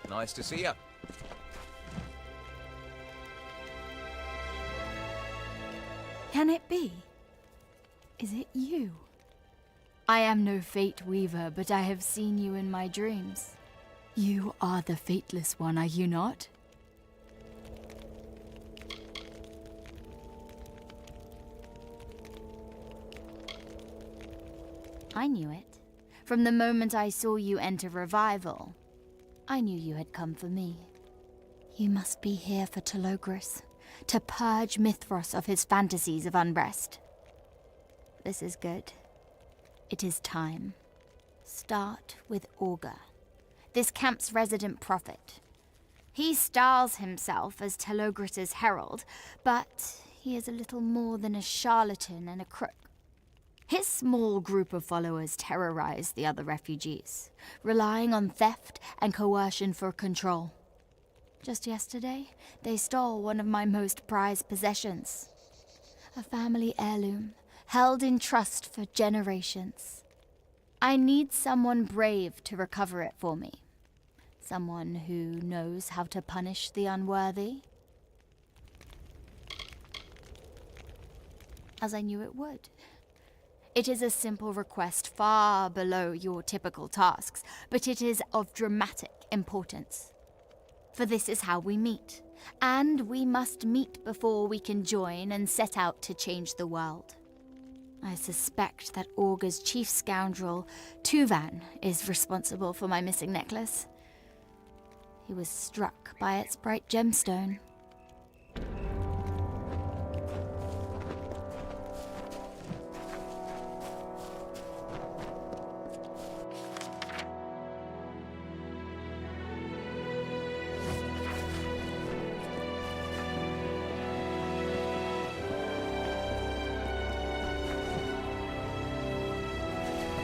Nice to see you. Can it be? Is it you? I am no fate weaver, but I have seen you in my dreams. You are the fateless one, are you not? I knew it. From the moment I saw you enter Revival, I knew you had come for me. You must be here for Telogris, to purge Mithras of his fantasies of unrest. This is good. It is time. Start with Augur, this camp's resident prophet. He styles himself as Telogris' herald, but he is a little more than a charlatan and a crook. His small group of followers terrorize the other refugees, relying on theft and coercion for control. Just yesterday, they stole one of my most prized possessions. A family heirloom, held in trust for generations. I need someone brave to recover it for me. Someone who knows how to punish the unworthy. As I knew it would. It is a simple request far below your typical tasks, but it is of dramatic importance. For this is how we meet, and we must meet before we can join and set out to change the world. I suspect that Augur's chief scoundrel, Tuvan, is responsible for my missing necklace. He was struck by its bright gemstone.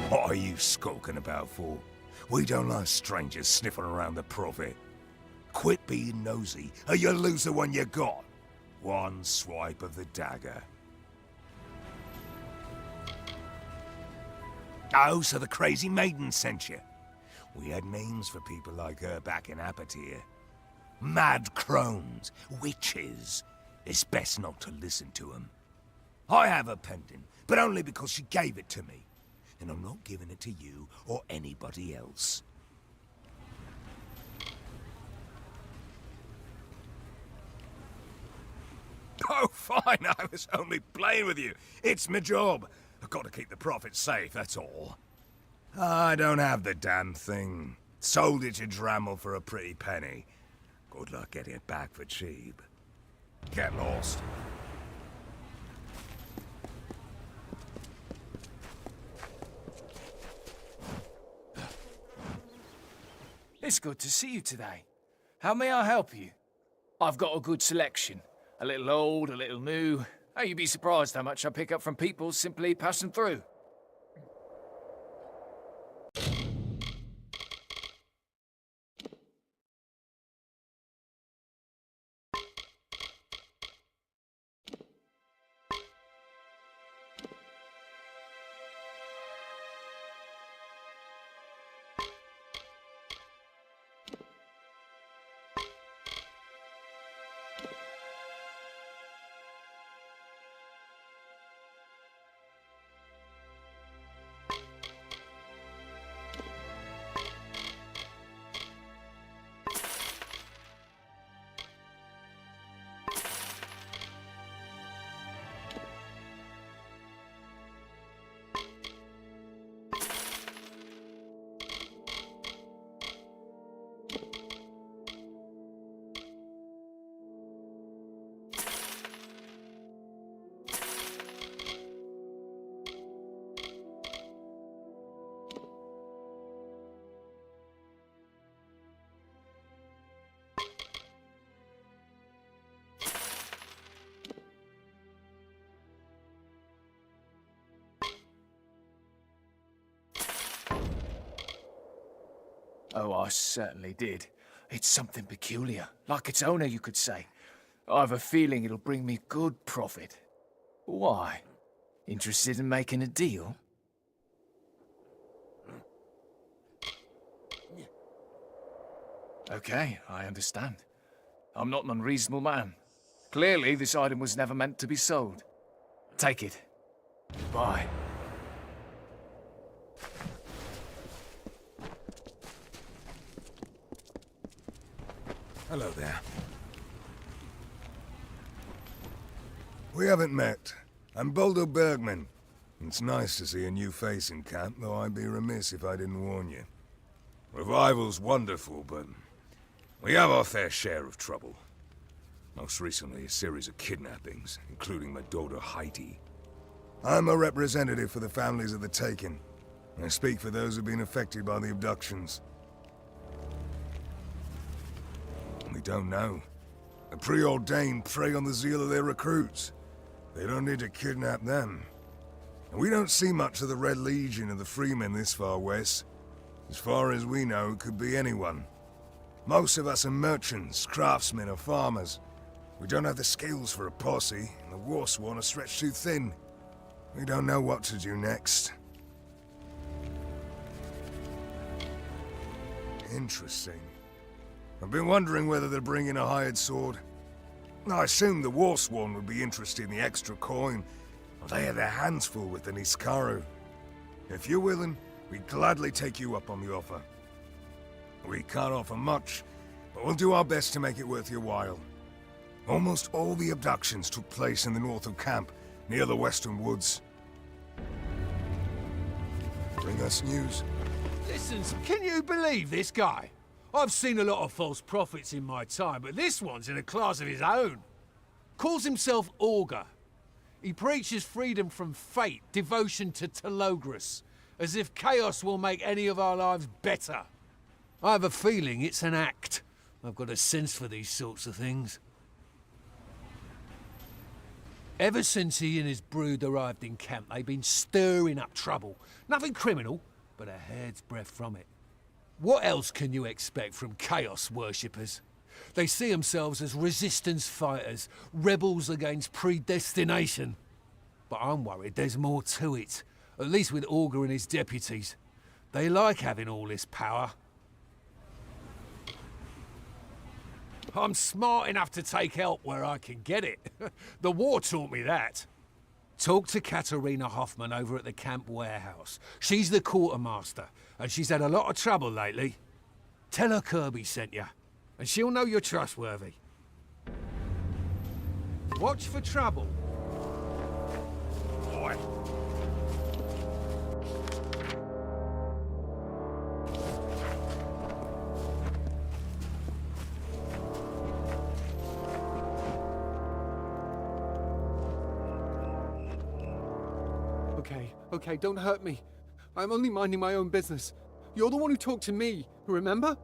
What are you skulking about for? We don't like strangers sniffing around the prophet. Quit being nosy, or you'll lose the one you got. One swipe of the dagger. Oh, so the crazy maiden sent you. We had names for people like her back in Apatir. Mad crones, witches. It's best not to listen to them. I have a pendant, but only because she gave it to me. And I'm not giving it to you or anybody else. Oh, fine, I was only playing with you. It's my job. I've got to keep the prophet safe, that's all. I don't have the damn thing. Sold it to Drammel for a pretty penny. Good luck getting it back for cheap. Get lost. It's good to see you today. How may I help you? I've got a good selection. A little old, a little new. Oh, you'd be surprised how much I pick up from people simply passing through. Oh, I certainly did. It's something peculiar, like its owner, you could say. I've a feeling it'll bring me good profit. Why? Interested in making a deal? Okay, I understand. I'm not an unreasonable man. Clearly, this item was never meant to be sold. Take it. Goodbye. Hello there. We haven't met. I'm Boldo Bergman. It's nice to see a new face in camp, though I'd be remiss if I didn't warn you. Revival's wonderful, but we have our fair share of trouble. Most recently, a series of kidnappings, including my daughter Heidi. I'm a representative for the families of the Taken. I speak for those who've been affected by the abductions. We don't know. The preordained prey on the zeal of their recruits. They don't need to kidnap them. And we don't see much of the Red Legion of the Freemen this far west. As far as we know, it could be anyone. Most of us are merchants, craftsmen, or farmers. We don't have the skills for a posse, and the Warsworn are stretched too thin. We don't know what to do next. Interesting. I've been wondering whether they're bringing a hired sword. I assumed the Warsworn would be interested in the extra coin. They have their hands full with the Niskaru. If you're willing, we'd gladly take you up on the offer. We can't offer much, but we'll do our best to make it worth your while. Almost all the abductions took place in the north of camp, near the western woods. Bring us news. Listen, can you believe this guy? I've seen a lot of false prophets in my time, but this one's in a class of his own. Calls himself Augur. He preaches freedom from fate, devotion to Telogris, as if chaos will make any of our lives better. I have a feeling it's an act. I've got a sense for these sorts of things. Ever since he and his brood arrived in camp, they've been stirring up trouble. Nothing criminal, but a hair's breadth from it. What else can you expect from chaos worshippers? They see themselves as resistance fighters, rebels against predestination. But I'm worried there's more to it, at least with Augur and his deputies. They like having all this power. I'm smart enough to take help where I can get it. The war taught me that. Talk to Katerina Hoffman over at the camp warehouse. She's the quartermaster, and she's had a lot of trouble lately. Tell her Kirby sent you, and she'll know you're trustworthy. Watch for trouble. Boy. Okay, don't hurt me. I'm only minding my own business. You're the one who talked to me, remember?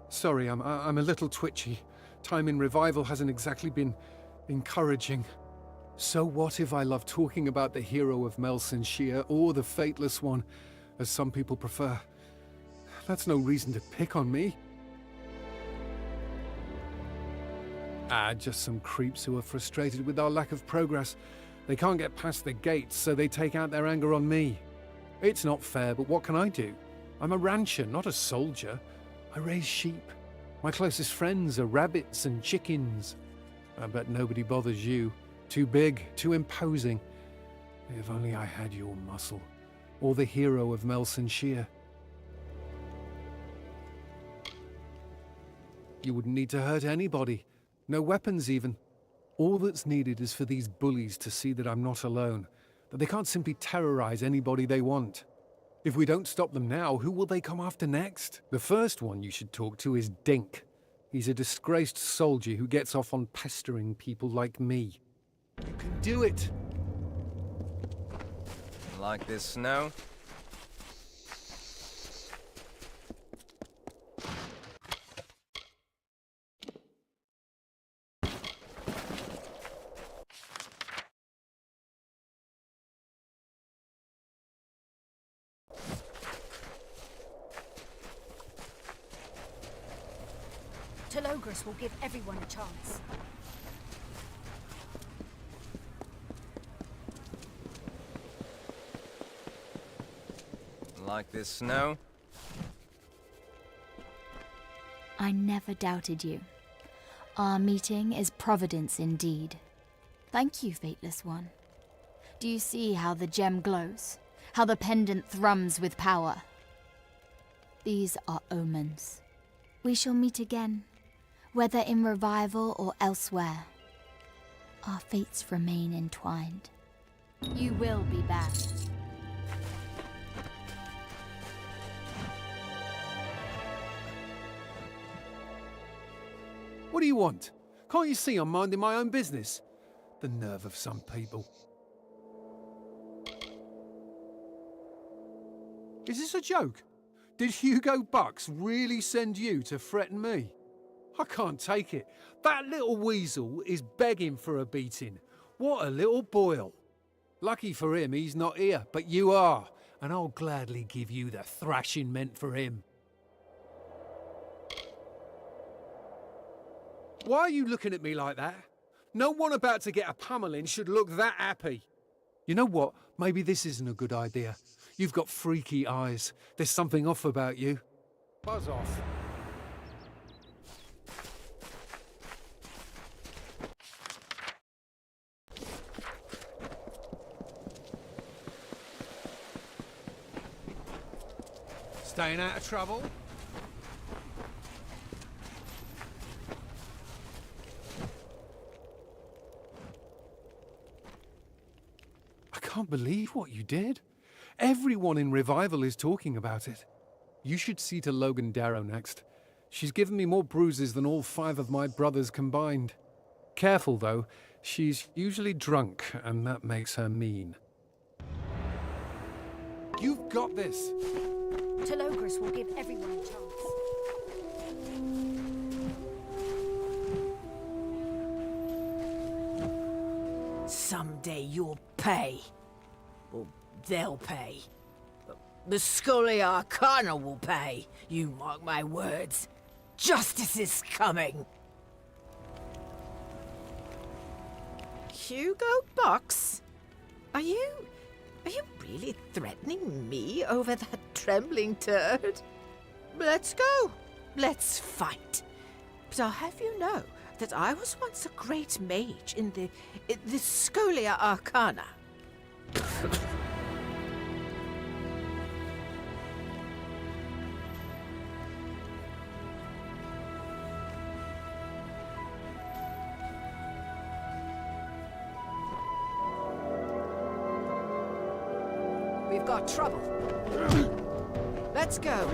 Sorry, I'm a little twitchy. Time in Revival hasn't exactly been encouraging. So what if I love talking about the hero of Melsenshire or the Fateless One, as some people prefer? That's no reason to pick on me. Just some creeps who are frustrated with our lack of progress. They can't get past the gates, so they take out their anger on me. It's not fair, but what can I do? I'm a rancher, not a soldier. I raise sheep. My closest friends are rabbits and chickens. I bet nobody bothers you. Too big, too imposing. If only I had your muscle. Or the hero of Melsenshire. You wouldn't need to hurt anybody. No weapons even. All that's needed is for these bullies to see that I'm not alone, that they can't simply terrorize anybody they want. If we don't stop them now, who will they come after next? The first one you should talk to is Dink. He's a disgraced soldier who gets off on pestering people like me. You can do it! Like this snow? Telogris will give everyone a chance. Like this snow? I never doubted you. Our meeting is providence indeed. Thank you, Fateless One. Do you see how the gem glows? How the pendant thrums with power? These are omens. We shall meet again, whether in revival or elsewhere. Our fates remain entwined. You will be back. What do you want? Can't you see I'm minding my own business? The nerve of some people. Is this a joke? Did Hugo Bucks really send you to threaten me? I can't take it. That little weasel is begging for a beating. What a little boil. Lucky for him, he's not here, but you are, and I'll gladly give you the thrashing meant for him. Why are you looking at me like that? No one about to get a pummeling should look that happy. You know what? Maybe this isn't a good idea. You've got freaky eyes. There's something off about you. Buzz off. Staying out of trouble? I can't believe what you did. Everyone in Revival is talking about it. You should see to Logan Darrow next. She's given me more bruises than all 5 of my brothers combined. Careful, though. She's usually drunk, and that makes her mean. You've got this! Telogris will give everyone a chance. Someday you'll pay. Or they'll pay. The Scholia Arcana will pay. You mark my words. Justice is coming. Hugo Bucks? Are you really threatening me over that trembling turd? Let's go. Let's fight. But I'll have you know that I was once a great mage in the Scholia Arcana. We've got trouble. Let's go.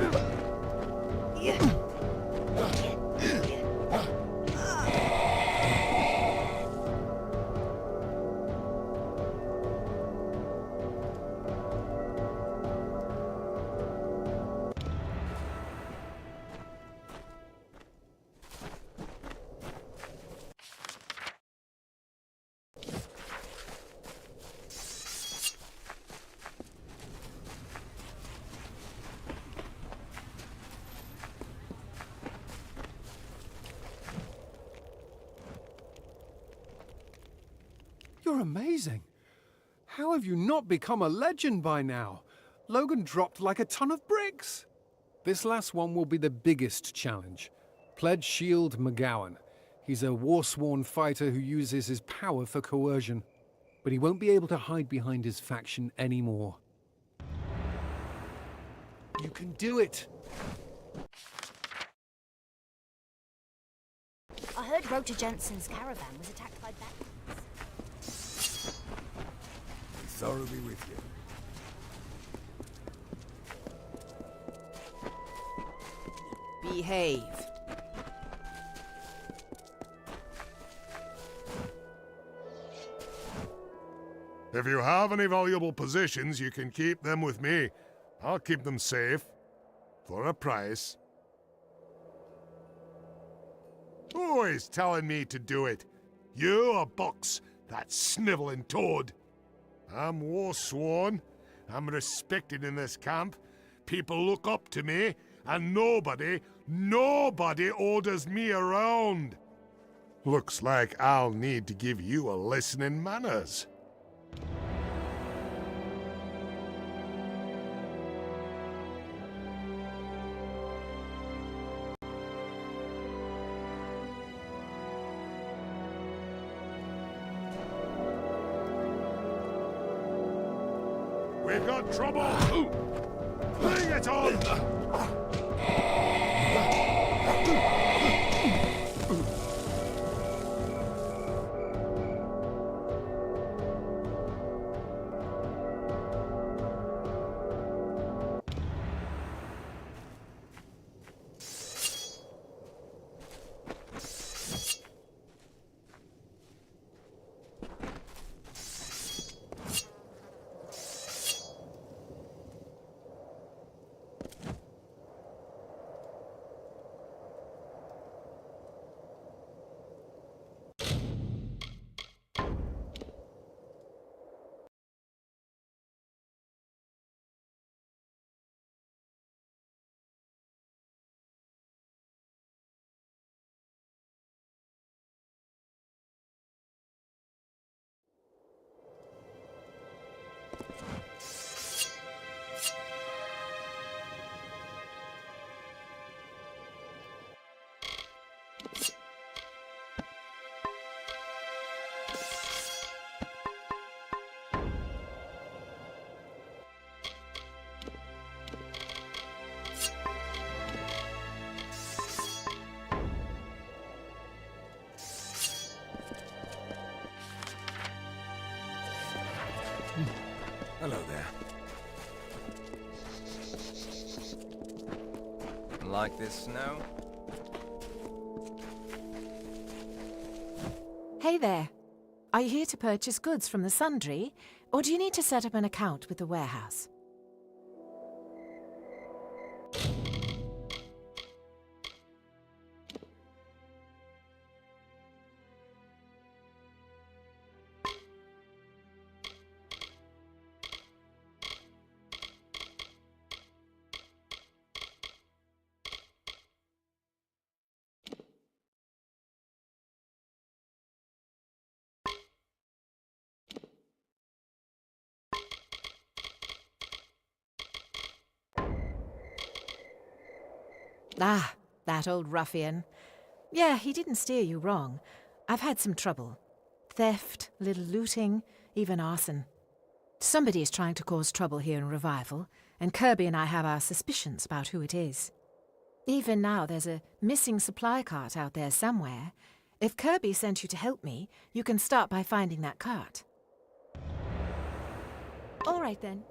You're amazing. How have you not become a legend by now? Logan dropped like a ton of bricks. This last one will be the biggest challenge. Pledge Shield McGowan. He's a war-sworn fighter who uses his power for coercion. But he won't be able to hide behind his faction anymore. You can do it! I heard Rota Jensen's caravan was attacked by bandits. Thoroughly with you. Behave. If you have any valuable positions, you can keep them with me. I'll keep them safe. For a price. Who is telling me to do it? You or Bucks, that sniveling toad? I'm war-sworn. I'm respected in this camp. People look up to me, and nobody orders me around. Looks like I'll need to give you a lesson in manners. We've got trouble! Bring it on! Hello there. Like this snow? Hey there. Are you here to purchase goods from the Sundry, or do you need to set up an account with the warehouse? Ah, that old ruffian. Yeah, he didn't steer you wrong. I've had some trouble. Theft, a little looting, even arson. Somebody is trying to cause trouble here in Revival, and Kirby and I have our suspicions about who it is. Even now, there's a missing supply cart out there somewhere. If Kirby sent you to help me, you can start by finding that cart. All right, then.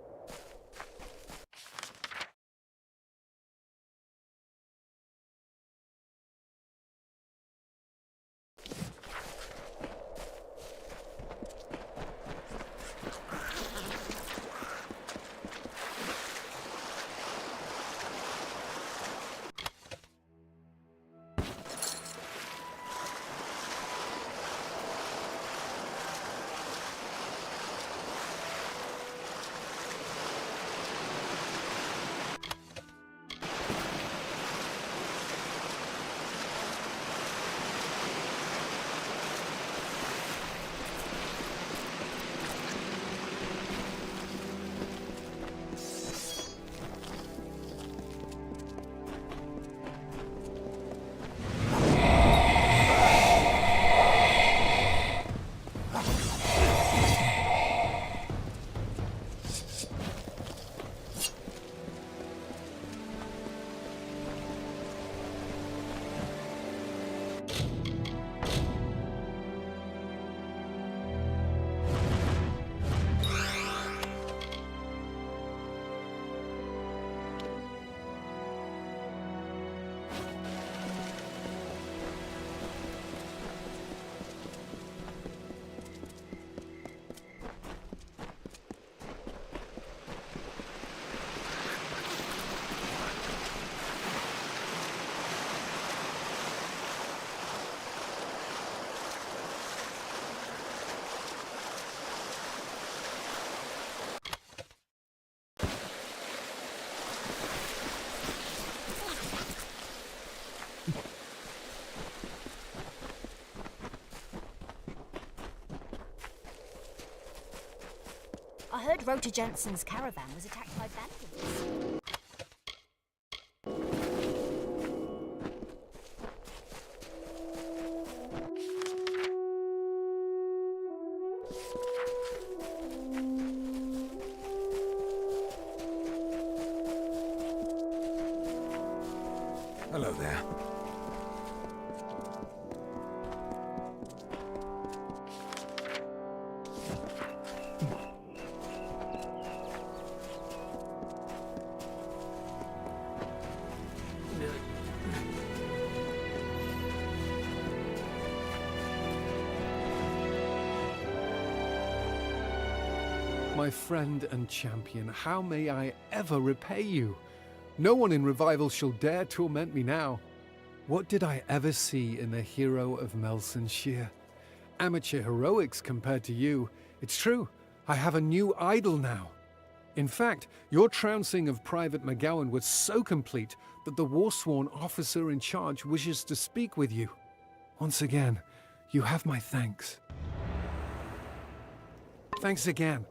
I heard Rota Jensen's caravan was attacked by bandits. there. My friend and champion, how may I ever repay you? No one in Revival shall dare torment me now. What did I ever see in the hero of Melsenshire? Amateur heroics compared to you. It's true, I have a new idol now. In fact, your trouncing of Private McGowan was so complete that the Warsworn officer in charge wishes to speak with you. Once again, you have my thanks. Thanks again.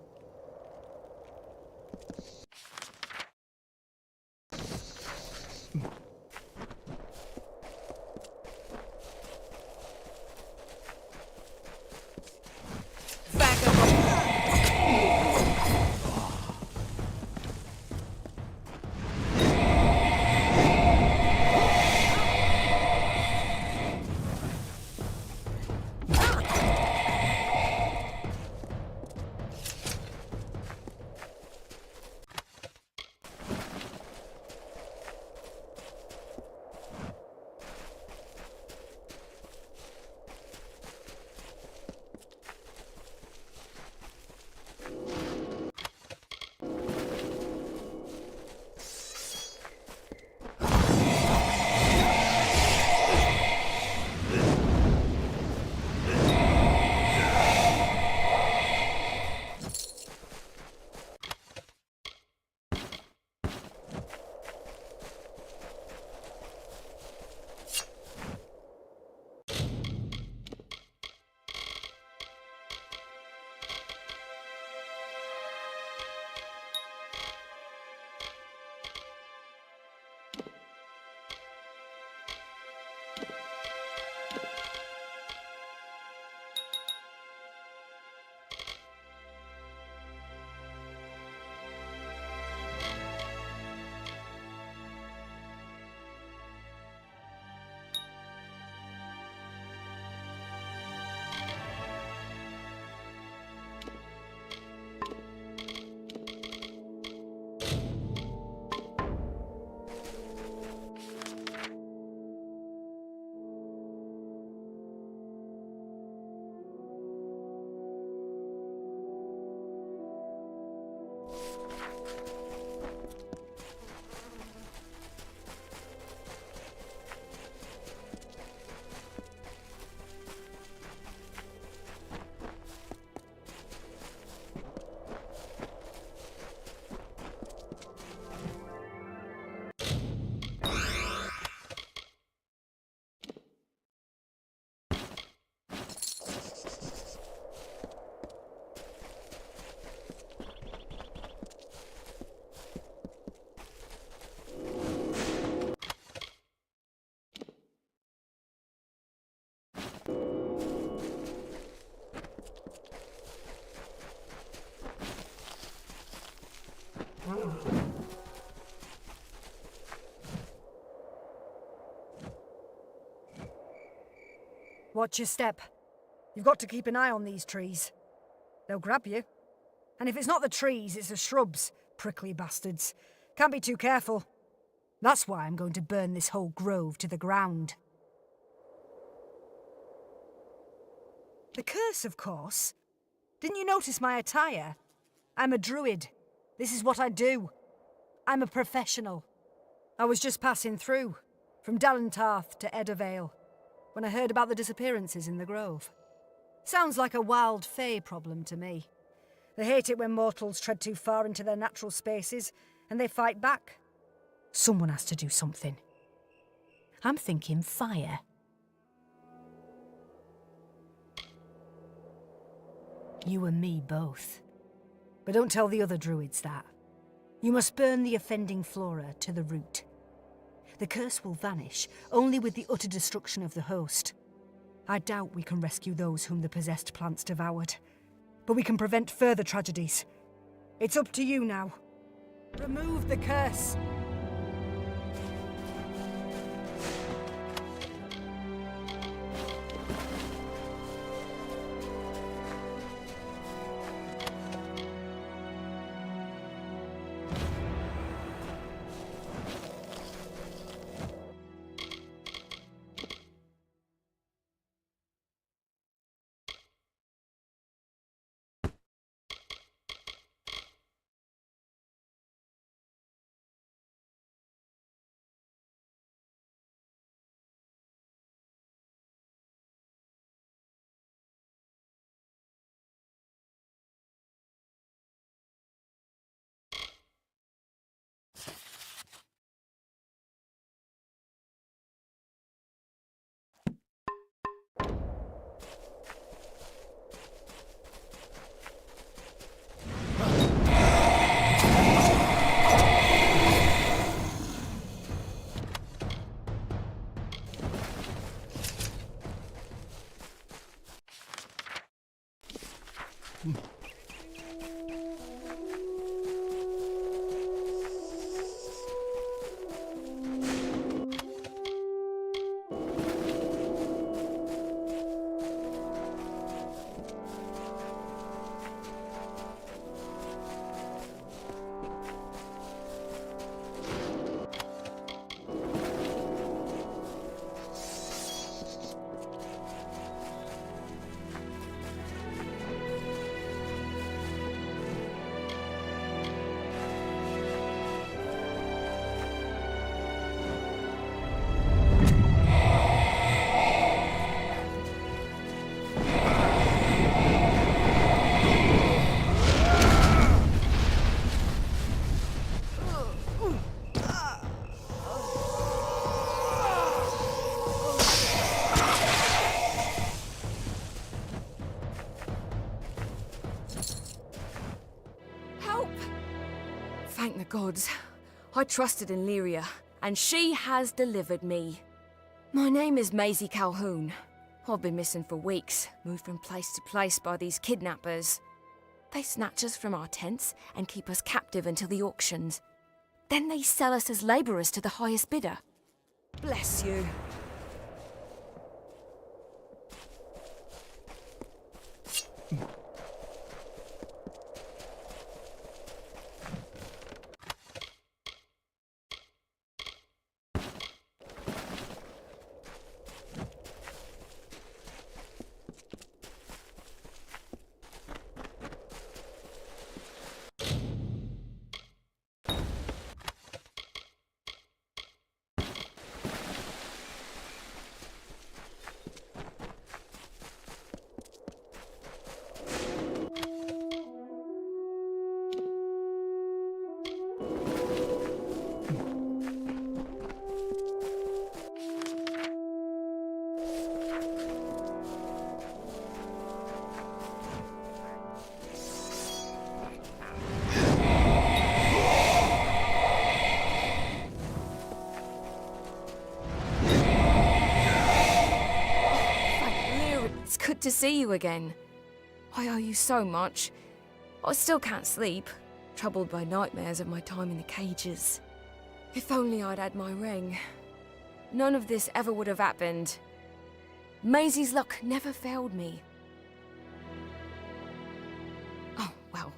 Watch your step. You've got to keep an eye on these trees. They'll grab you. And if it's not the trees, it's the shrubs, prickly bastards. Can't be too careful. That's why I'm going to burn this whole grove to the ground. The curse, of course. Didn't you notice my attire? I'm a druid. This is what I do. I'm a professional. I was just passing through, from Dalentarth to Eddervale, when I heard about the disappearances in the grove. Sounds like a wild fae problem to me. They hate it when mortals tread too far into their natural spaces, and they fight back. Someone has to do something. I'm thinking fire. You and me both. But don't tell the other druids that. You must burn the offending flora to the root. The curse will vanish, only with the utter destruction of the host. I doubt we can rescue those whom the possessed plants devoured. But we can prevent further tragedies. It's up to you now. Remove the curse. Thank the gods. I trusted in Lyria, and she has delivered me. My name is Maisie Calhoun. I've been missing for weeks, moved from place to place by these kidnappers. They snatch us from our tents and keep us captive until the auctions. Then they sell us as labourers to the highest bidder. Bless you. To see you again. I owe you so much. I still can't sleep, troubled by nightmares of my time in the cages. If only I'd had my ring. None of this ever would have happened. Maisie's luck never failed me. Oh, well,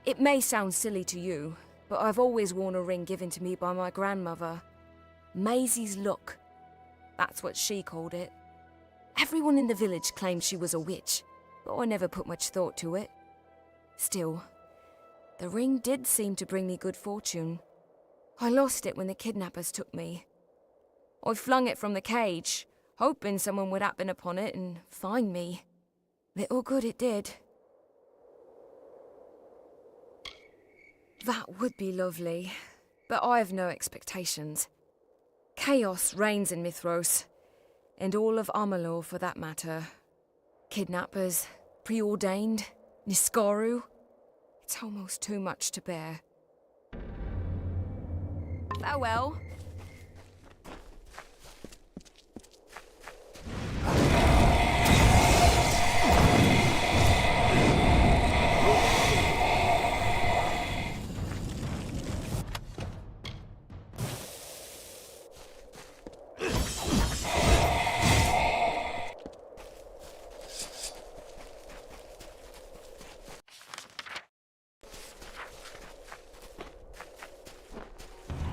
it may sound silly to you, but I've always worn a ring given to me by my grandmother. Maisie's luck. That's what she called it. Everyone in the village claimed she was a witch, but I never put much thought to it. Still, the ring did seem to bring me good fortune. I lost it when the kidnappers took me. I flung it from the cage, hoping someone would happen upon it and find me. Little good it did. That would be lovely, but I have no expectations. Chaos reigns in Mithros. And all of Amalur, for that matter. Kidnappers, preordained, Niskaru. It's almost too much to bear. Farewell.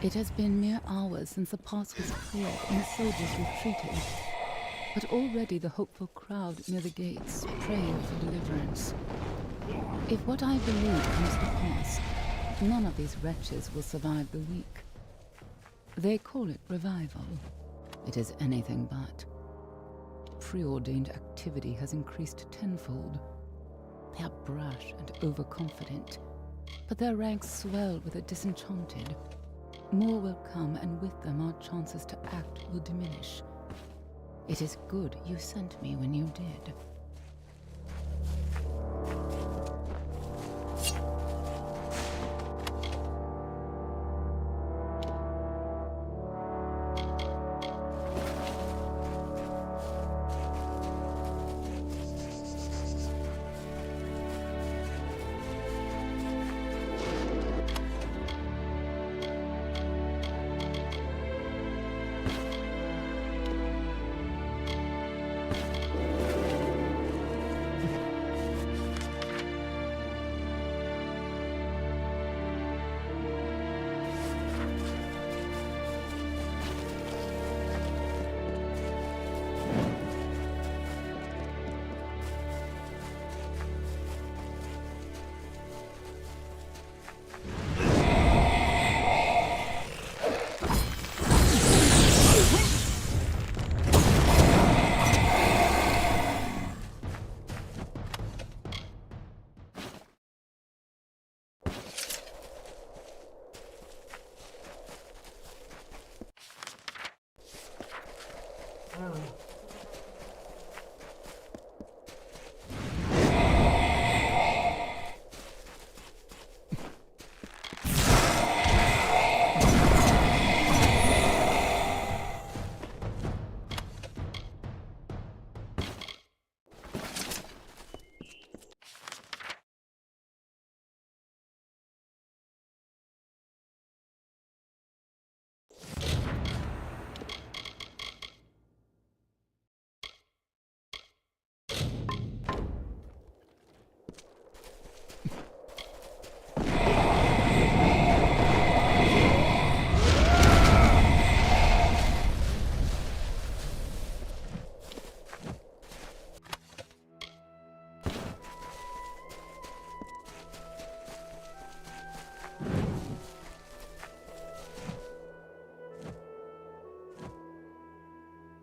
It has been mere hours since the pass was cleared and the soldiers retreated, but already the hopeful crowd near the gates praying for deliverance. If what I believe comes to pass, none of these wretches will survive the week. They call it revival. It is anything but. Preordained activity has increased tenfold. They are brash and overconfident, but their ranks swell with the disenchanted. More will come, and with them our chances to act will diminish. It is good you sent me when you did.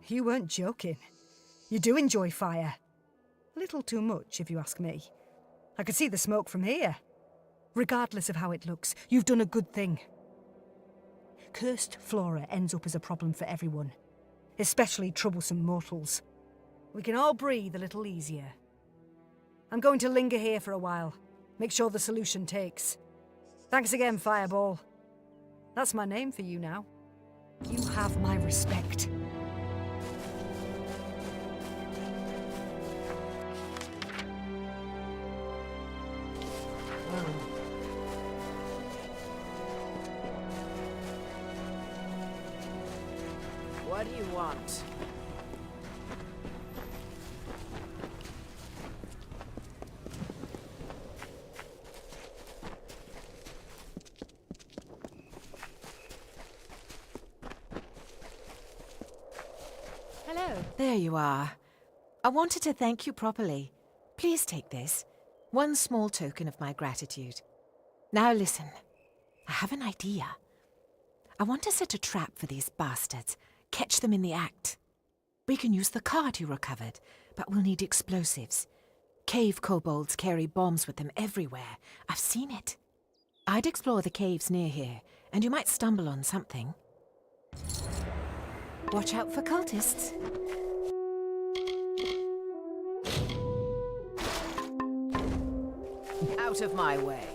You weren't joking. You do enjoy fire. A little too much, if you ask me. I can see the smoke from here. Regardless of how it looks, you've done a good thing. Cursed flora ends up as a problem for everyone, especially troublesome mortals. We can all breathe a little easier. I'm going to linger here for a while, make sure the solution takes. Thanks again, Fireball. That's my name for you now. You have my respect. What do you want? Hello. There you are. I wanted to thank you properly. Please take this. One small token of my gratitude. Now listen. I have an idea. I want to set a trap for these bastards. Catch them in the act. We can use the card you recovered, but we'll need explosives. Cave kobolds carry bombs with them everywhere. I've seen it. I'd explore the caves near here, and you might stumble on something. Watch out for cultists. Out of my way.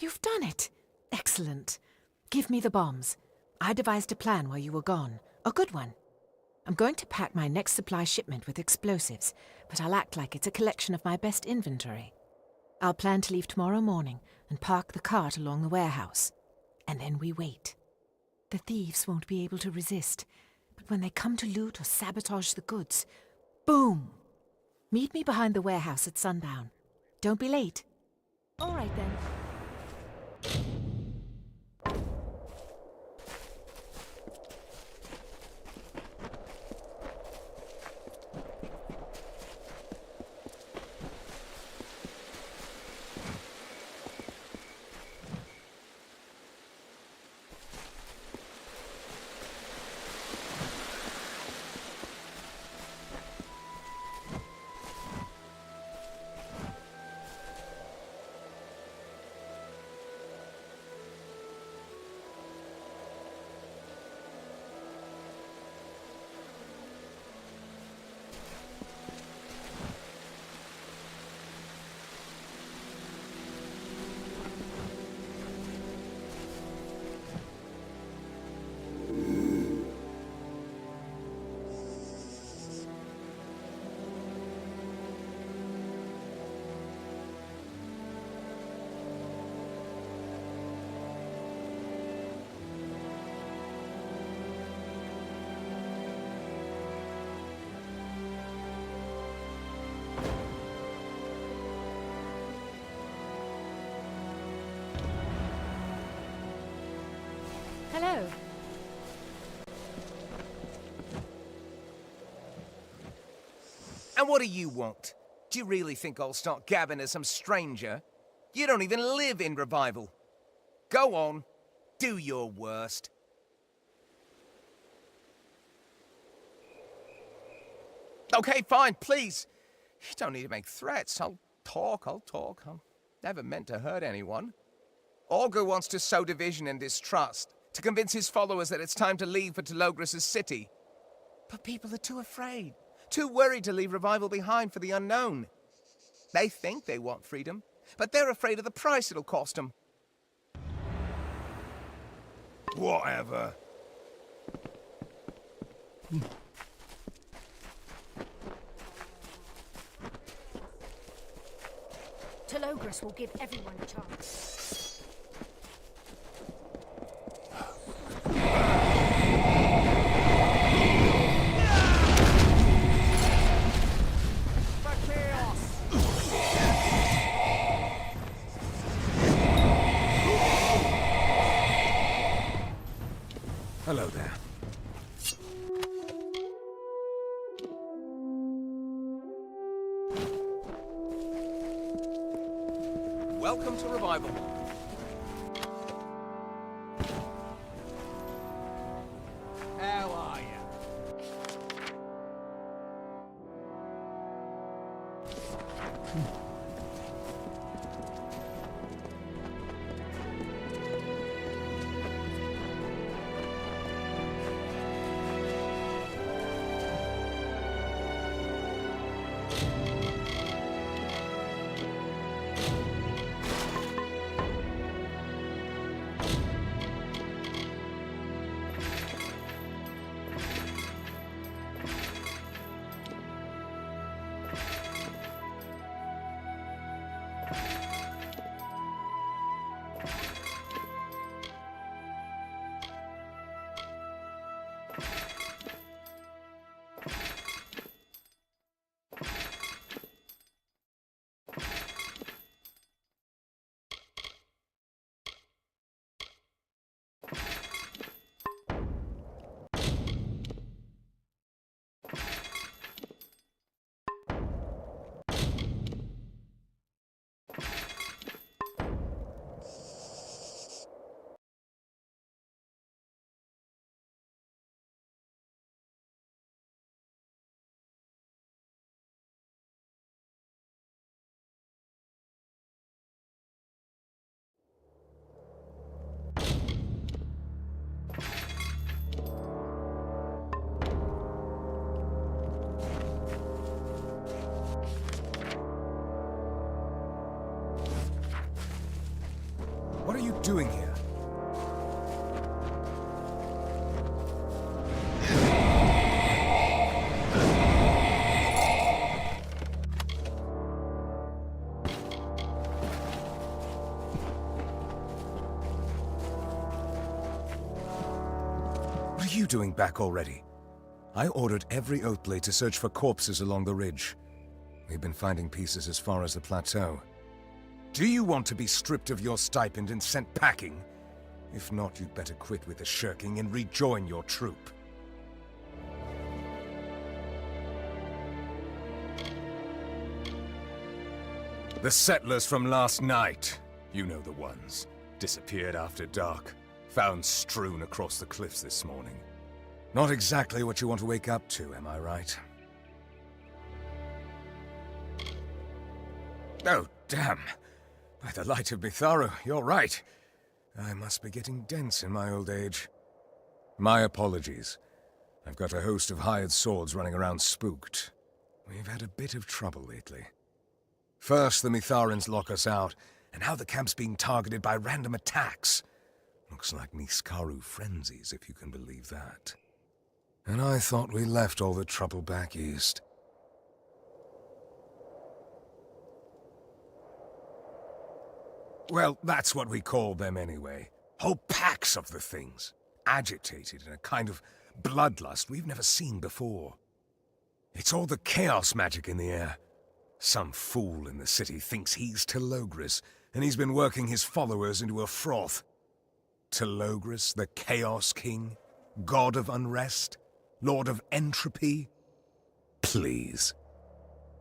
You've done it. Excellent. Give me the bombs. I devised a plan while you were gone. A good one. I'm going to pack my next supply shipment with explosives, but I'll act like it's a collection of my best inventory. I'll plan to leave tomorrow morning and park the cart along the warehouse. And then we wait. The thieves won't be able to resist, but when they come to loot or sabotage the goods, boom! Meet me behind the warehouse at sundown. Don't be late. All right then. Hello. And what do you want? Do you really think I'll start gabbing as some stranger? You don't even live in Revival. Go on, do your worst. Okay, fine, please. You don't need to make threats. I'll talk. I never meant to hurt anyone. Olga wants to sow division and distrust, to convince his followers that it's time to leave for Telogris' city. But people are too afraid, too worried to leave Revival behind for the unknown. They think they want freedom, but they're afraid of the price it'll cost them. Whatever. Telogris will give everyone a chance. Hello there. Welcome to Revival. How are you? What are you doing here? What are you doing back already? I ordered every Oathblade to search for corpses along the ridge. We've been finding pieces as far as the plateau. Do you want to be stripped of your stipend and sent packing? If not, you'd better quit with the shirking and rejoin your troop. The settlers from last night, you know the ones, disappeared after dark, found strewn across the cliffs this morning. Not exactly what you want to wake up to, am I right? Oh, damn. By the light of Mitharu, you're right. I must be getting dense in my old age. My apologies. I've got a host of hired swords running around spooked. We've had a bit of trouble lately. First, the Mitharans lock us out, and now the camp's being targeted by random attacks. Looks like Niskaru frenzies, if you can believe that. And I thought we left all the trouble back east. Well, that's what we call them anyway. Whole packs of the things. Agitated in a kind of bloodlust we've never seen before. It's all the chaos magic in the air. Some fool in the city thinks he's Telogris, and he's been working his followers into a froth. Telogris, the Chaos King? God of Unrest? Lord of Entropy? Please.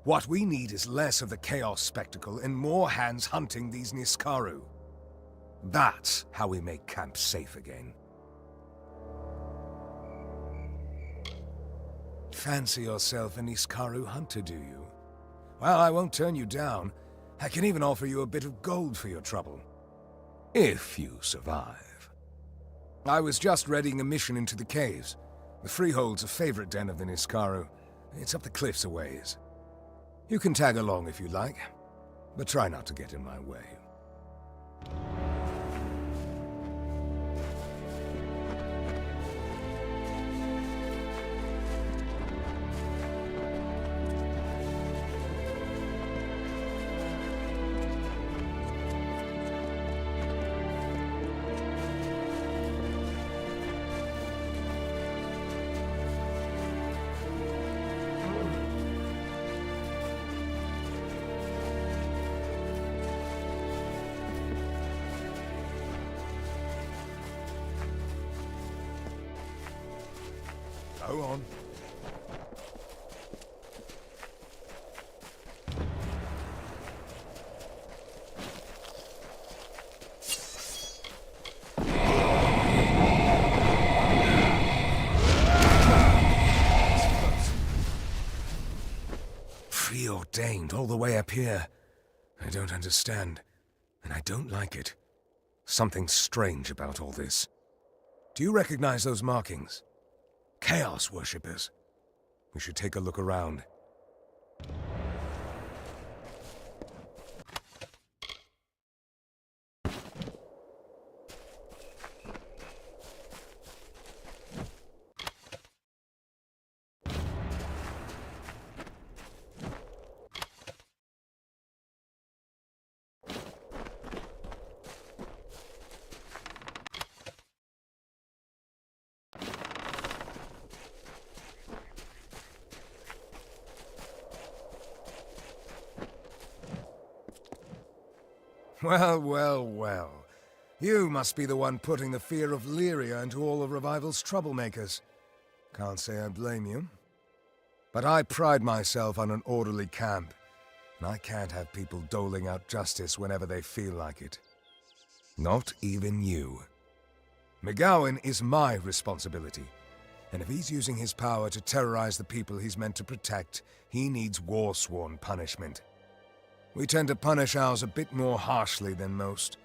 What we need is less of the Chaos spectacle and more hands hunting these Niskaru. That's how we make camp safe again. Fancy yourself a Niskaru hunter, do you? Well, I won't turn you down. I can even offer you a bit of gold for your trouble. If you survive. I was just readying a mission into the caves. The Freehold's a favorite den of the Niskaru. It's up the cliffs a ways. You can tag along if you like, but try not to get in my way. Go on. Preordained all the way up here. I don't understand, and I don't like it. Something strange about all this. Do you recognize those markings? Chaos worshippers. We should take a look around. Well, well, well. You must be the one putting the fear of Lyria into all of Revival's troublemakers. Can't say I blame you. But I pride myself on an orderly camp, and I can't have people doling out justice whenever they feel like it. Not even you. McGowan is my responsibility, and if he's using his power to terrorize the people he's meant to protect, he needs Warsworn punishment. We tend to punish ours a bit more harshly than most.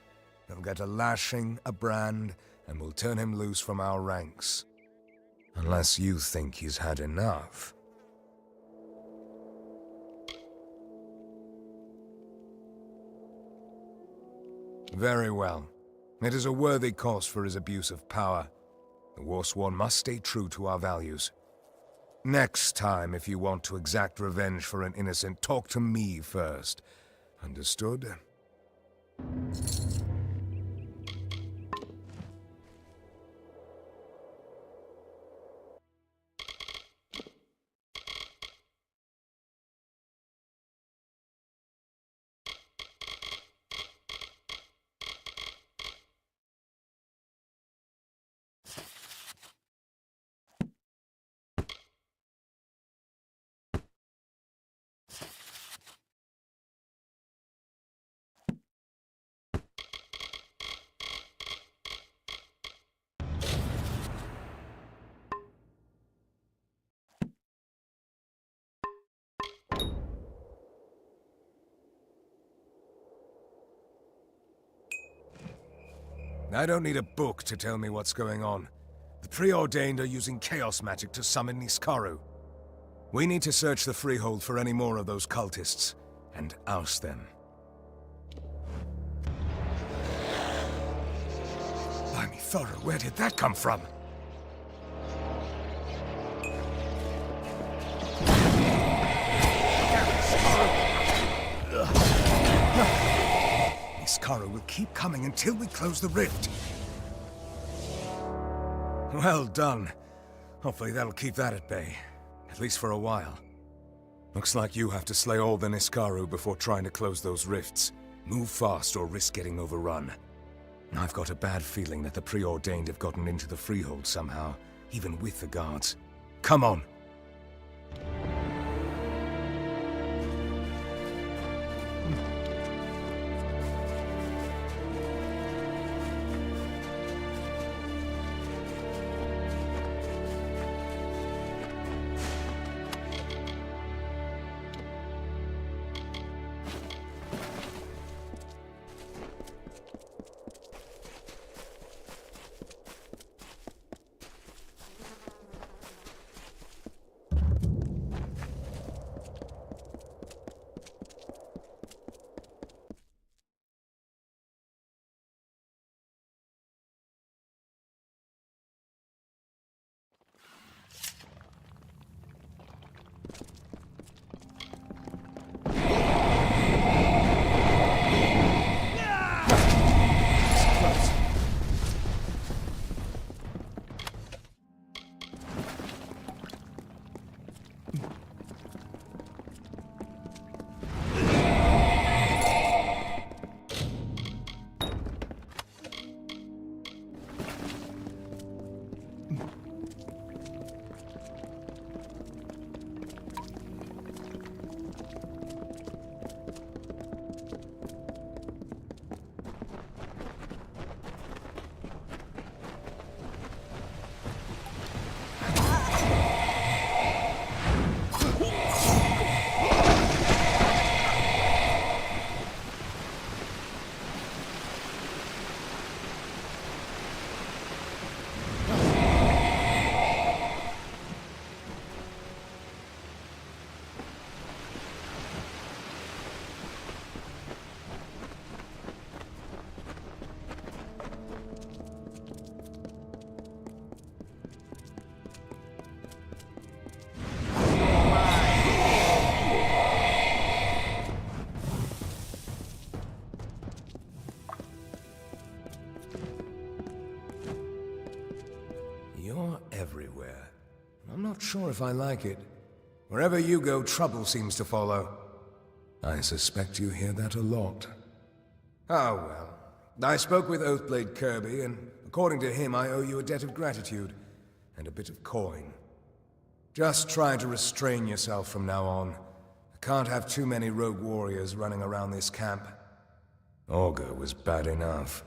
He'll get a lashing, a brand, and we'll turn him loose from our ranks. Unless you think he's had enough. Very well. It is a worthy cause for his abuse of power. The Warsworn must stay true to our values. Next time, if you want to exact revenge for an innocent, talk to me first. Understood? I don't need a book to tell me what's going on. The Preordained are using chaos magic to summon Niskaru. We need to search the Freehold for any more of those cultists, and oust them. Blimey, Thora, where did that come from? Niskaru will keep coming until we close the rift. Well done. Hopefully that'll keep that at bay. At least for a while. Looks like you have to slay all the Niskaru before trying to close those rifts. Move fast or risk getting overrun. I've got a bad feeling that the preordained have gotten into the freehold somehow, even with the guards. Come on! You're everywhere. I'm not sure if I like it. Wherever you go, trouble seems to follow. I suspect you hear that a lot. Oh well. I spoke with Oathblade Kirby, and according to him, I owe you a debt of gratitude, and a bit of coin. Just try to restrain yourself from now on. I can't have too many rogue warriors running around this camp. Augur was bad enough.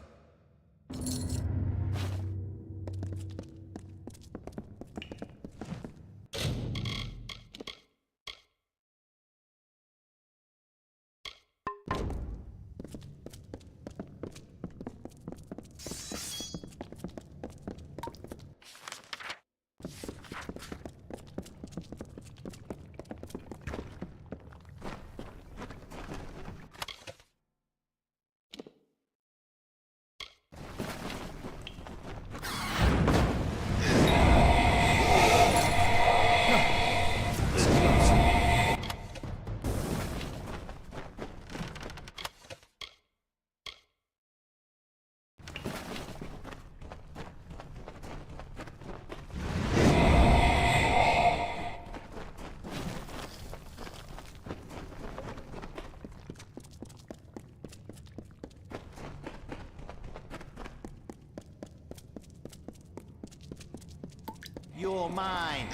You're mine.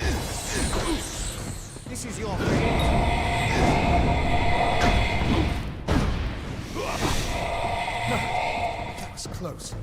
This is your fate. That was close.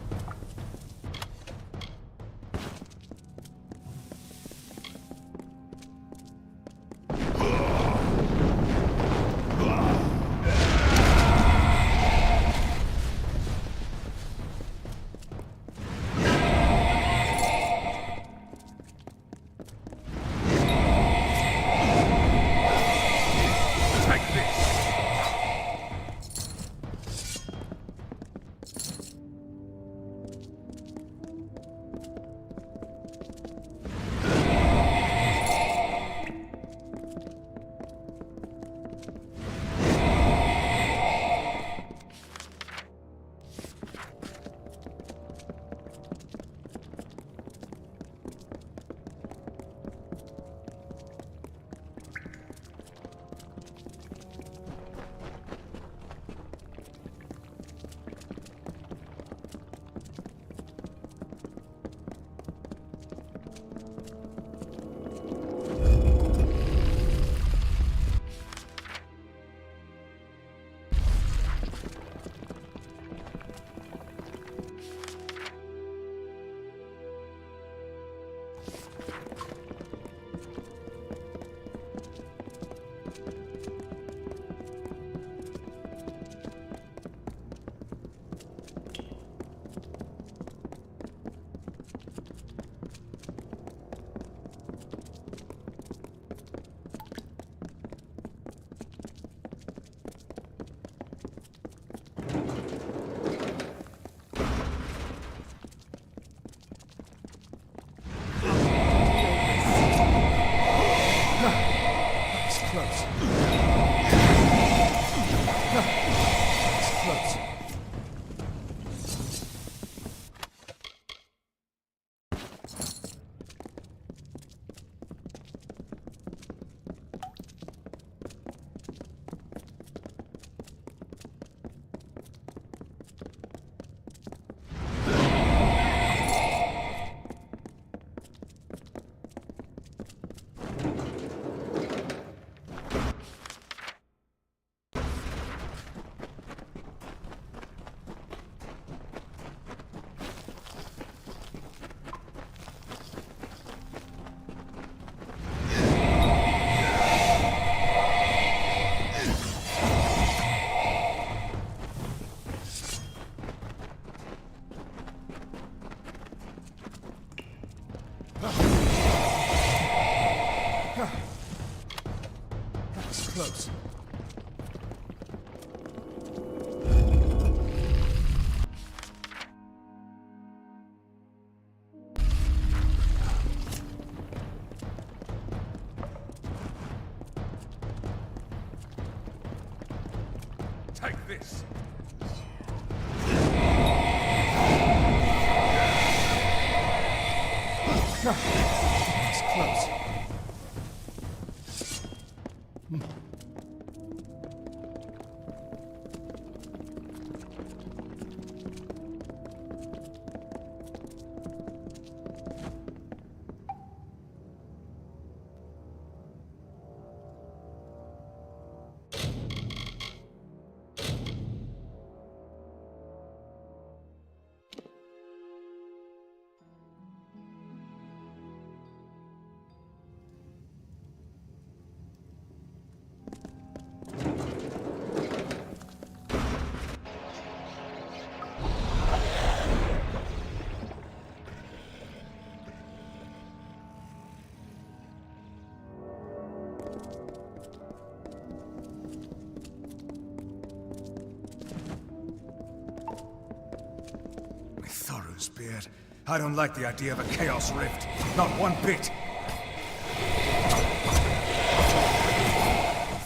close. That's close. Take this. That's close. Thoru's beard. I don't like the idea of a Chaos Rift. Not one bit.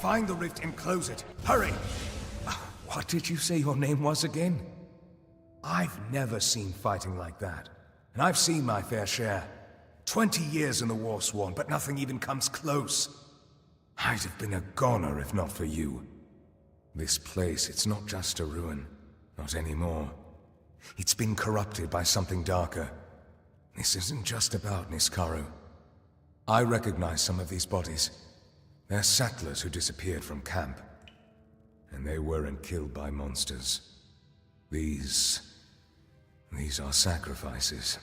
Find the rift and close it. Hurry! What did you say your name was again? I've never seen fighting like that. And I've seen my fair share. 20 years in the Warsworn, but nothing even comes close. I'd have been a goner if not for you. This place, it's not just a ruin. Not anymore. It's been corrupted by something darker. This isn't just about Niskaru. I recognize some of these bodies. They're settlers who disappeared from camp. And they weren't killed by monsters. These are sacrifices.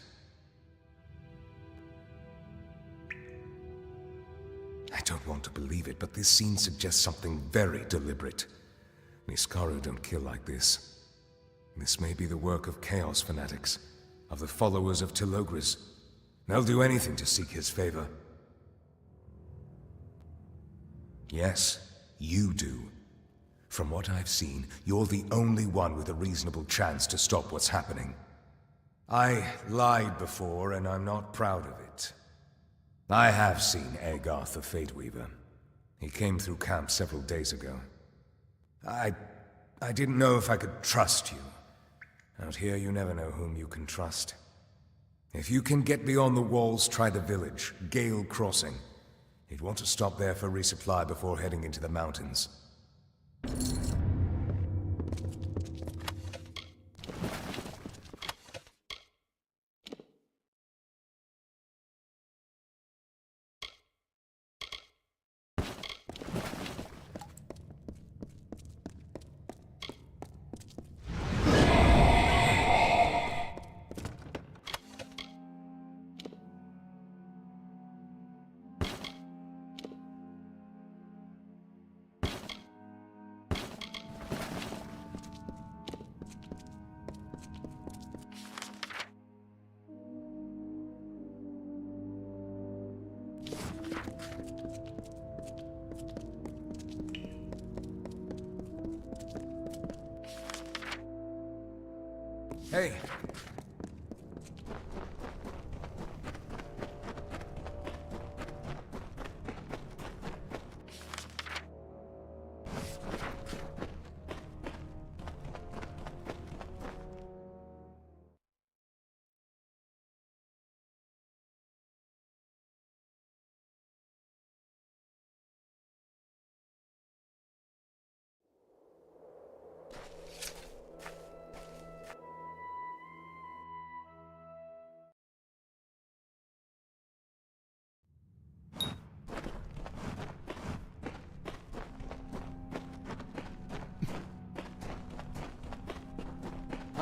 I don't want to believe it, but this scene suggests something very deliberate. Niskaru don't kill like this. This may be the work of Chaos fanatics, of the followers of Telogris. They'll do anything to seek his favor. Yes, you do. From what I've seen, you're the only one with a reasonable chance to stop what's happening. I lied before, and I'm not proud of it. I have seen Agarth the Fate Weaver. He came through camp several days ago. I didn't know if I could trust you. Out here, you never know whom you can trust. If you can get beyond the walls, try the village, Gale Crossing. You'd want to stop there for resupply before heading into the mountains. Hey.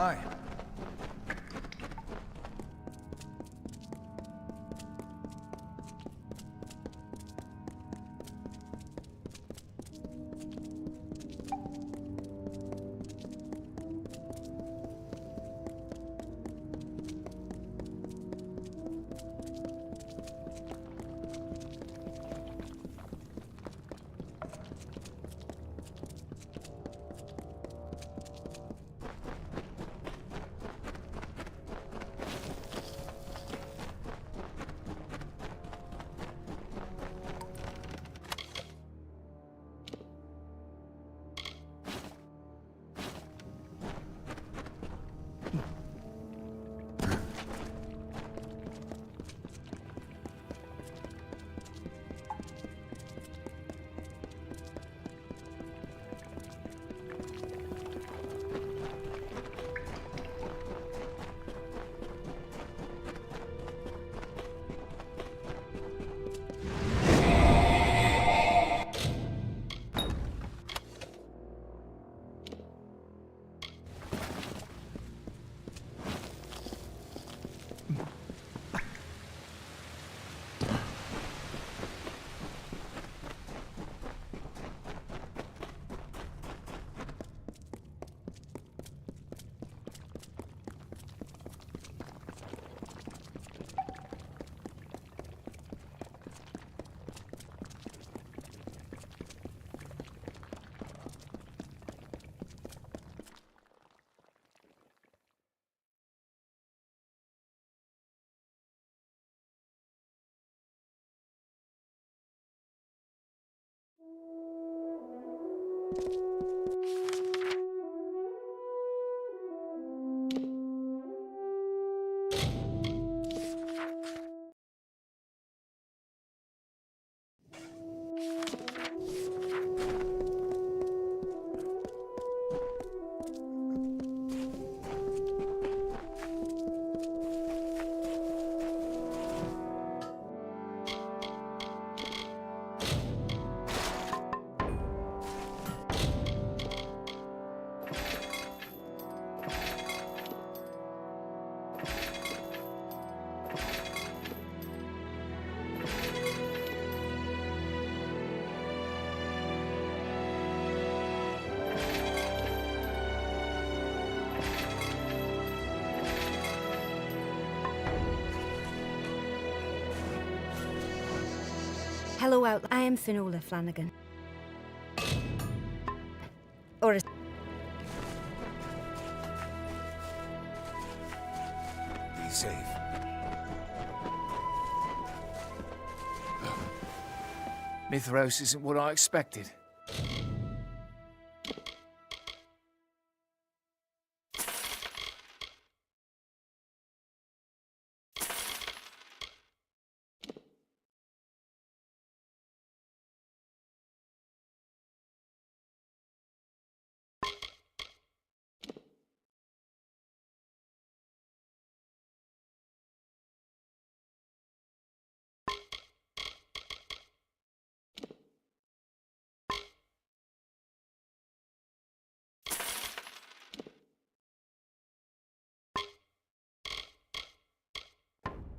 Hi. Hello out. I am Finola Flanagan. Or a Be safe. Mithros isn't what I expected.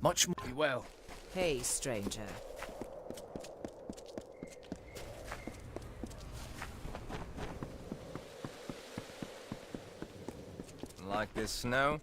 Much more well. Hey, stranger. Like this snow?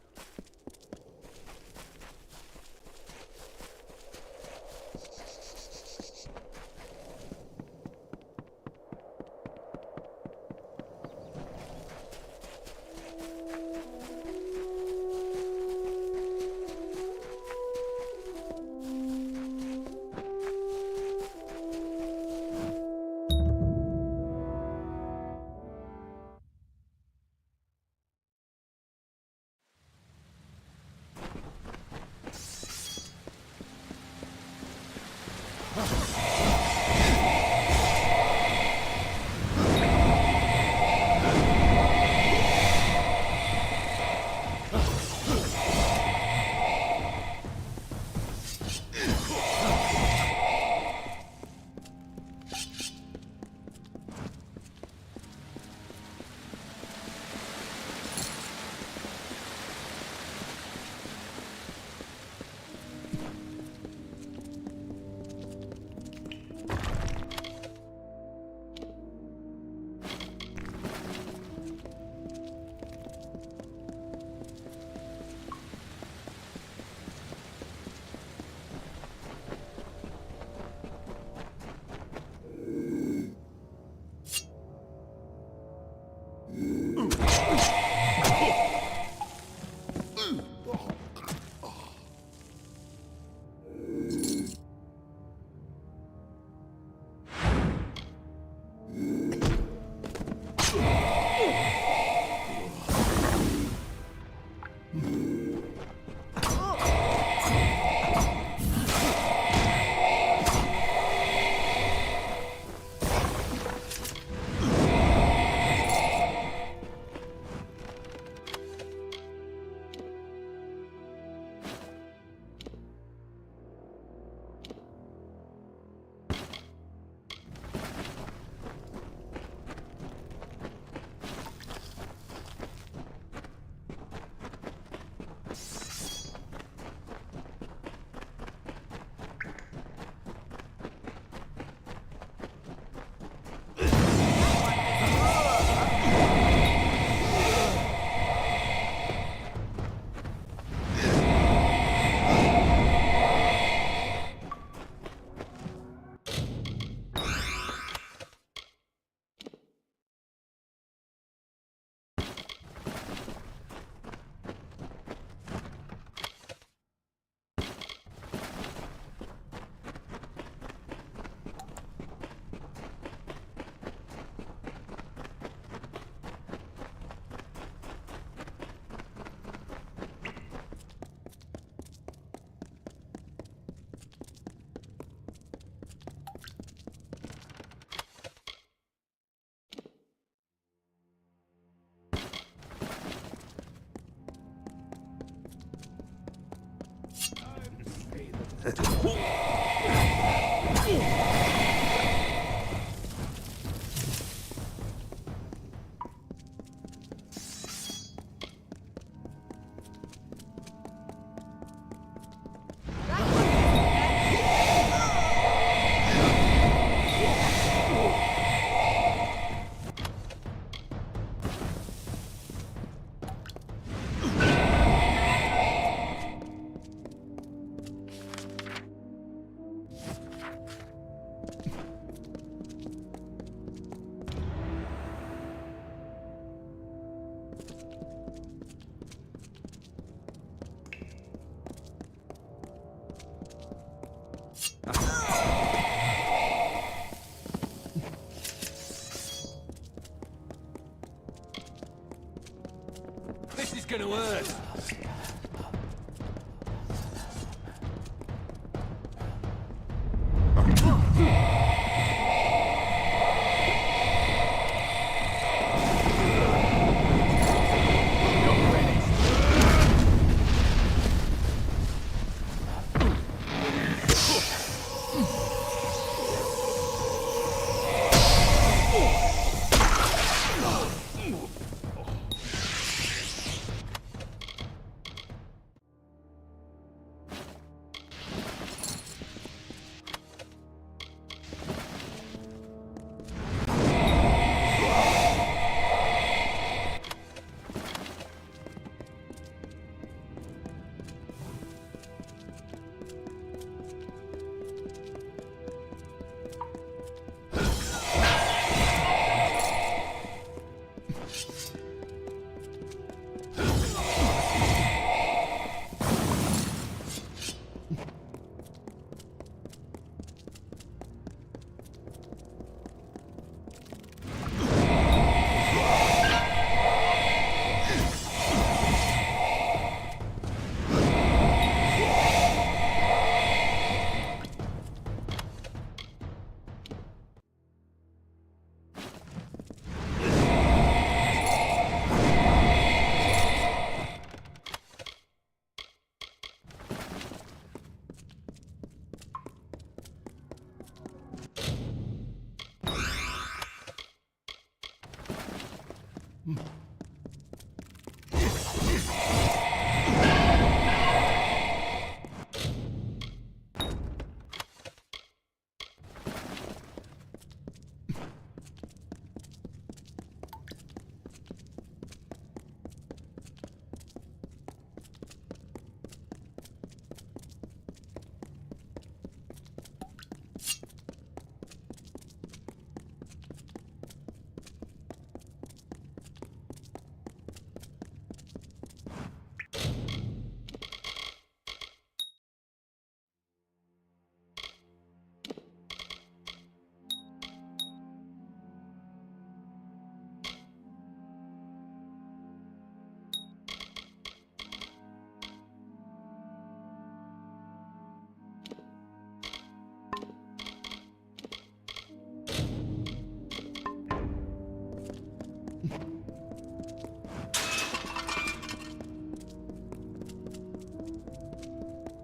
This is gonna hurt.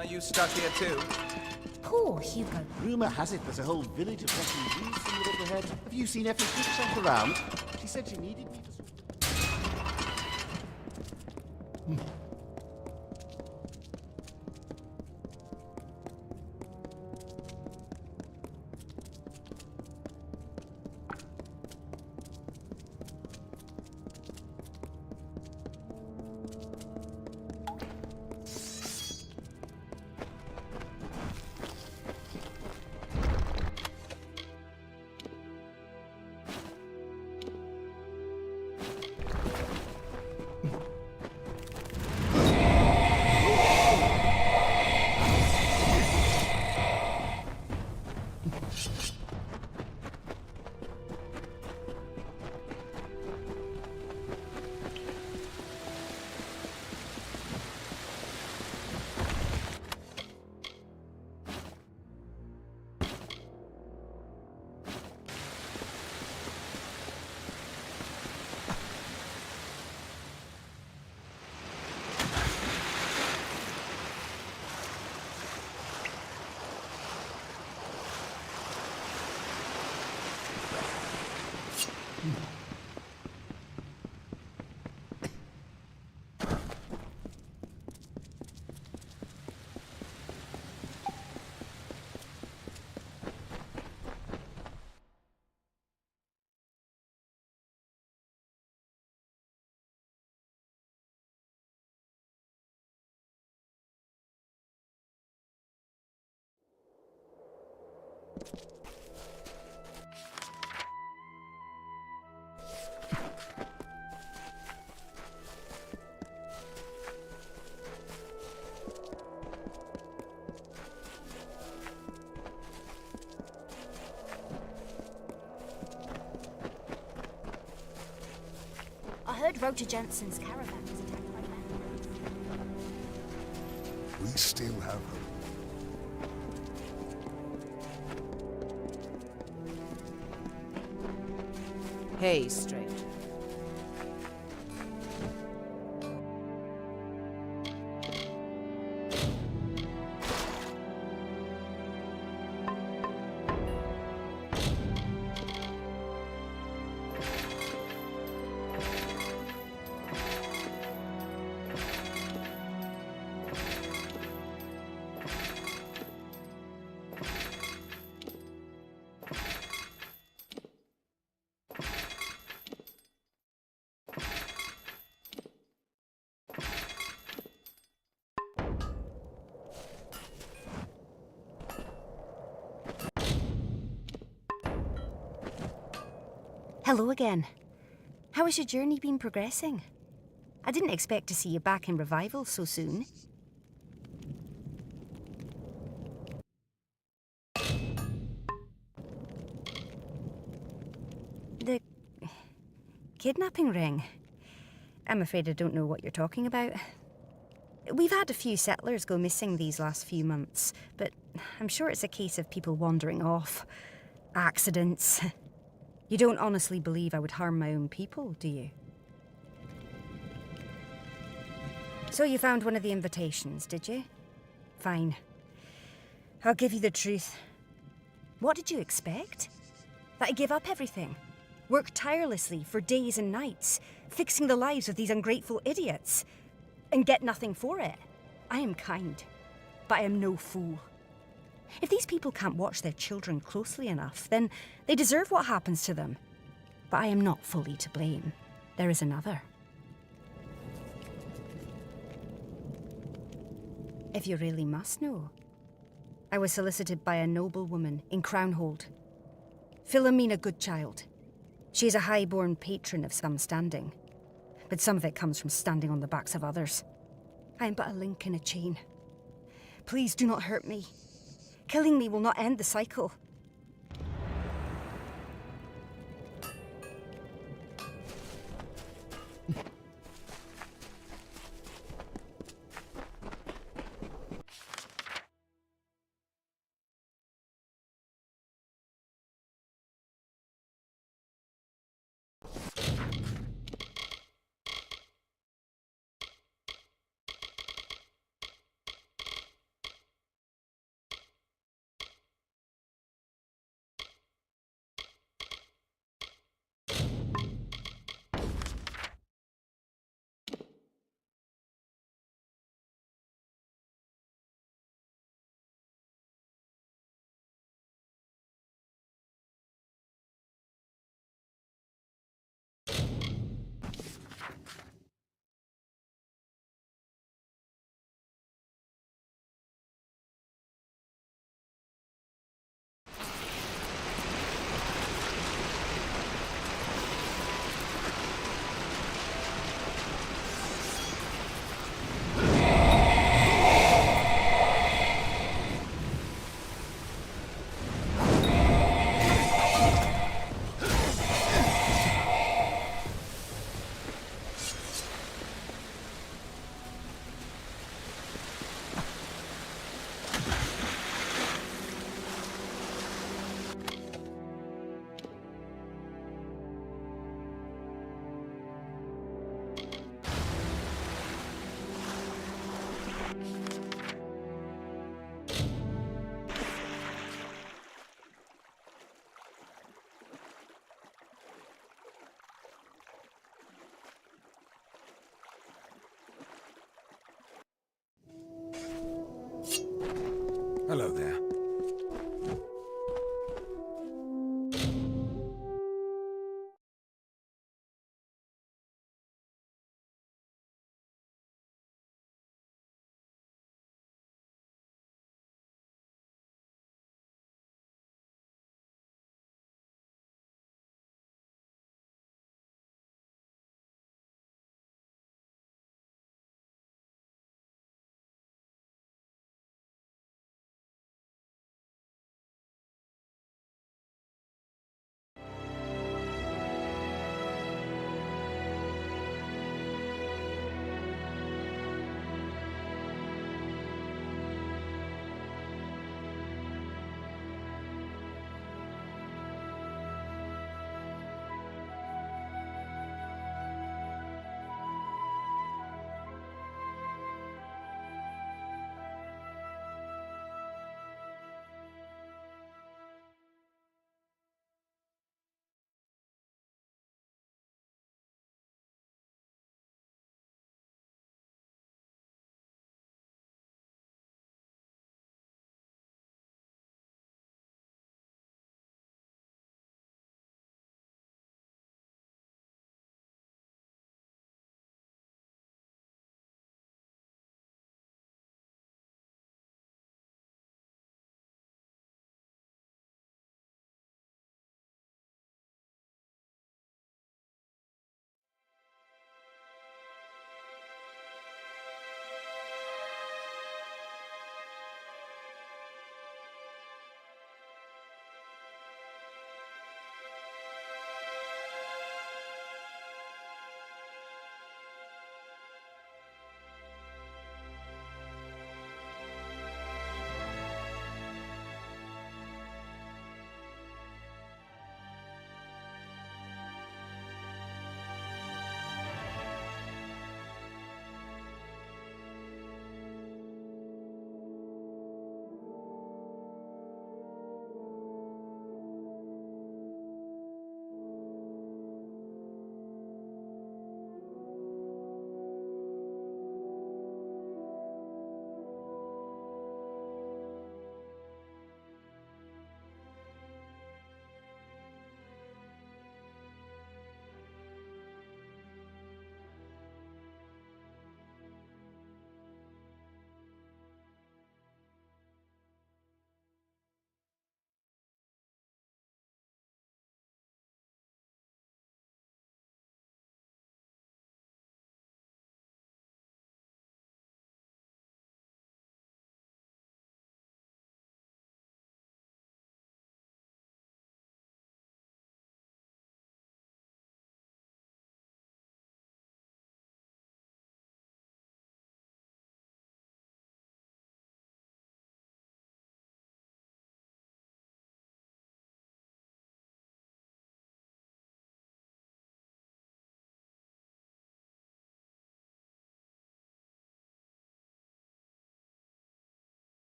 Are you stuck here too? Poor Hugo. Rumour has it there's a whole village of refugees somewhere up ahead. Have you seen Effie Cruikshank around? She said she needed me for something. I heard Roger Jensen's caravan was attacked by bandits. We still have hope. Hey, stranger. Hello again. How has your journey been progressing? I didn't expect to see you back in Revival so soon. The kidnapping ring? I'm afraid I don't know what you're talking about. We've had a few settlers go missing these last few months, but I'm sure it's a case of people wandering off. Accidents. You don't honestly believe I would harm my own people, do you? So you found one of the invitations, did you? Fine. I'll give you the truth. What did you expect? That I give up everything? Work tirelessly for days and nights, fixing the lives of these ungrateful idiots, and get nothing for it? I am kind, but I am no fool. If these people can't watch their children closely enough, then they deserve what happens to them. But I am not fully to blame. There is another. If you really must know, I was solicited by a noble woman in Crownhold. Philomena Goodchild. She is a high-born patron of some standing, but some of it comes from standing on the backs of others. I am but a link in a chain. Please do not hurt me. Killing me will not end the cycle. Hello there.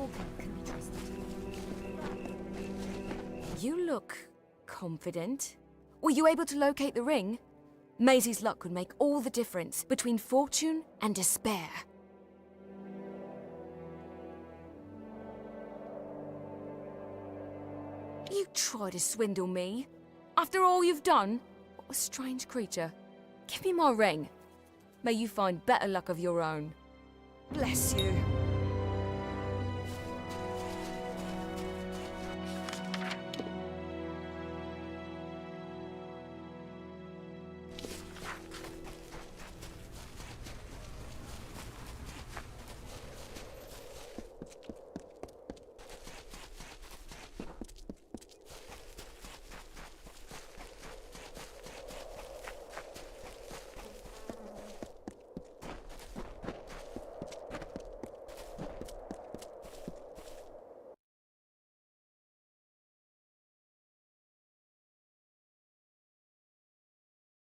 Orphan can be trusted. You look confident. Were you able to locate the ring? Maisie's luck could make all the difference between fortune and despair. You try to swindle me? After all you've done? What a strange creature. Give me my ring. May you find better luck of your own. Bless you.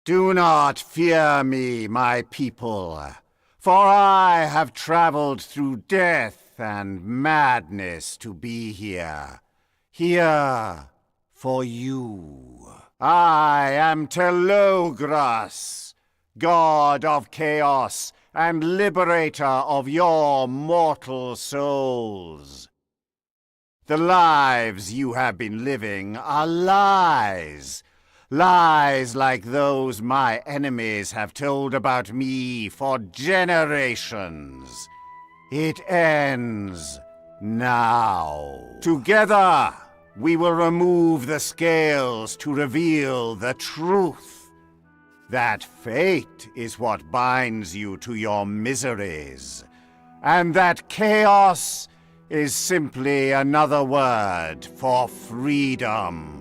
Do not fear me, my people, for I have traveled through death and madness to be here. Here for you. I am Telogras, god of chaos and liberator of your mortal souls. The lives you have been living are lies. Lies like those my enemies have told about me for generations. It ends now. Together, we will remove the scales to reveal the truth. That fate is what binds you to your miseries, and that chaos is simply another word for freedom.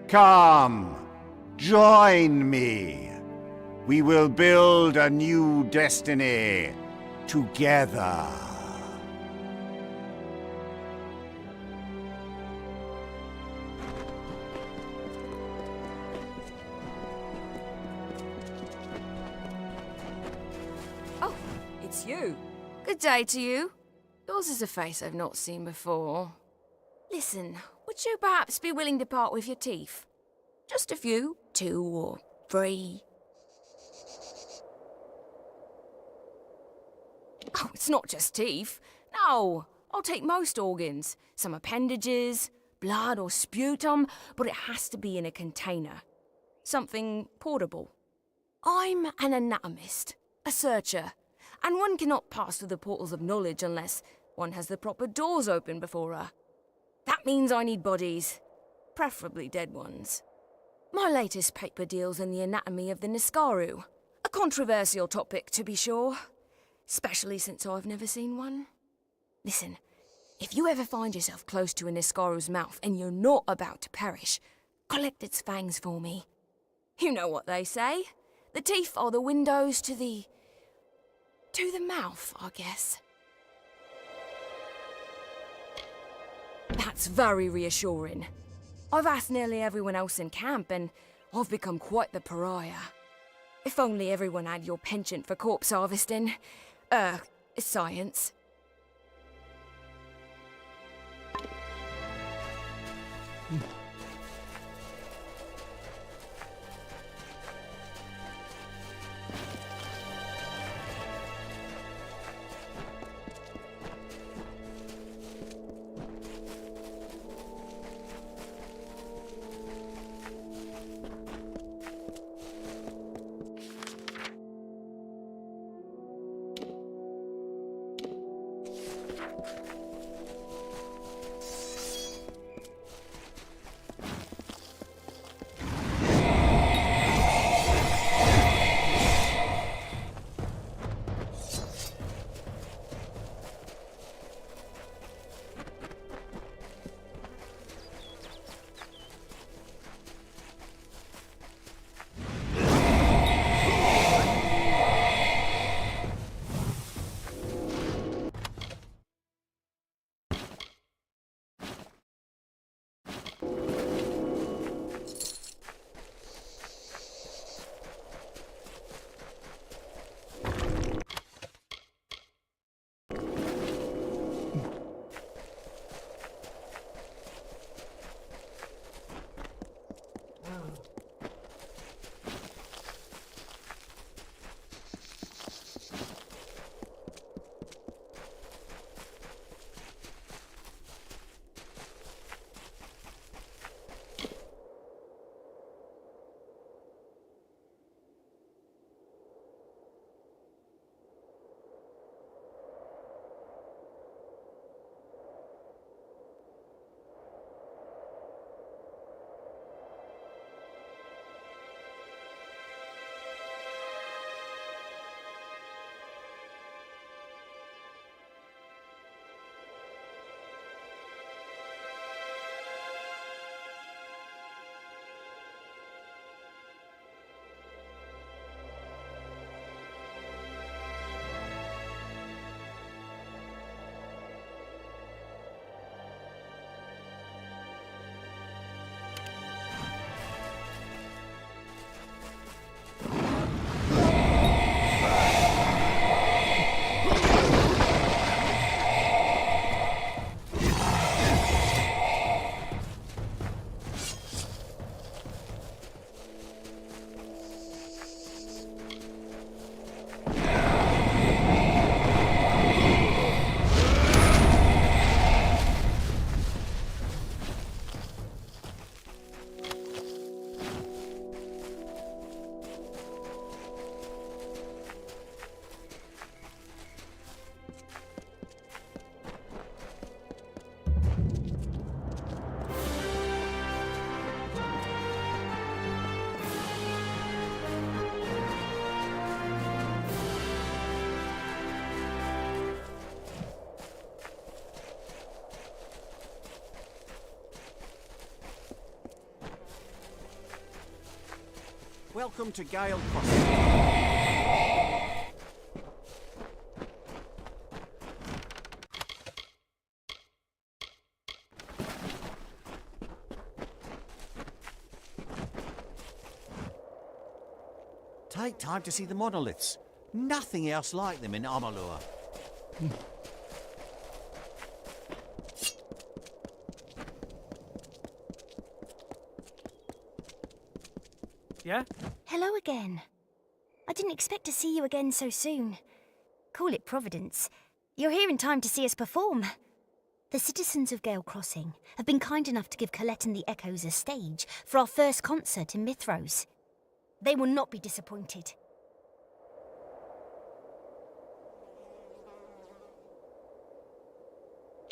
Come, join me. We will build a new destiny together. Oh, it's you. Good day to you. Yours is a face I've not seen before. Listen, would you perhaps be willing to part with your teeth? Just a few, 2 or 3. Oh, it's not just teeth. No, I'll take most organs. Some appendages, blood or sputum, but it has to be in a container. Something portable. I'm an anatomist, a searcher, and one cannot pass through the portals of knowledge unless one has the proper doors open before her. That means I need bodies, preferably dead ones. My latest paper deals in the anatomy of the Niskaru, a controversial topic to be sure, especially since I've never seen one. Listen, if you ever find yourself close to a Niskaru's mouth and you're not about to perish, collect its fangs for me. You know what they say. The teeth are the windows to the mouth, I guess. That's very reassuring. I've asked nearly everyone else in camp, and I've become quite the pariah. If only everyone had your penchant for corpse harvesting. Science. Welcome to Gale Crossing. Take time to see the monoliths. Nothing else like them in Amalur. Yeah? Hello again. I didn't expect to see you again so soon. Call it Providence. You're here in time to see us perform. The citizens of Gale Crossing have been kind enough to give Colette and the Echoes a stage for our first concert in Mithros. They will not be disappointed.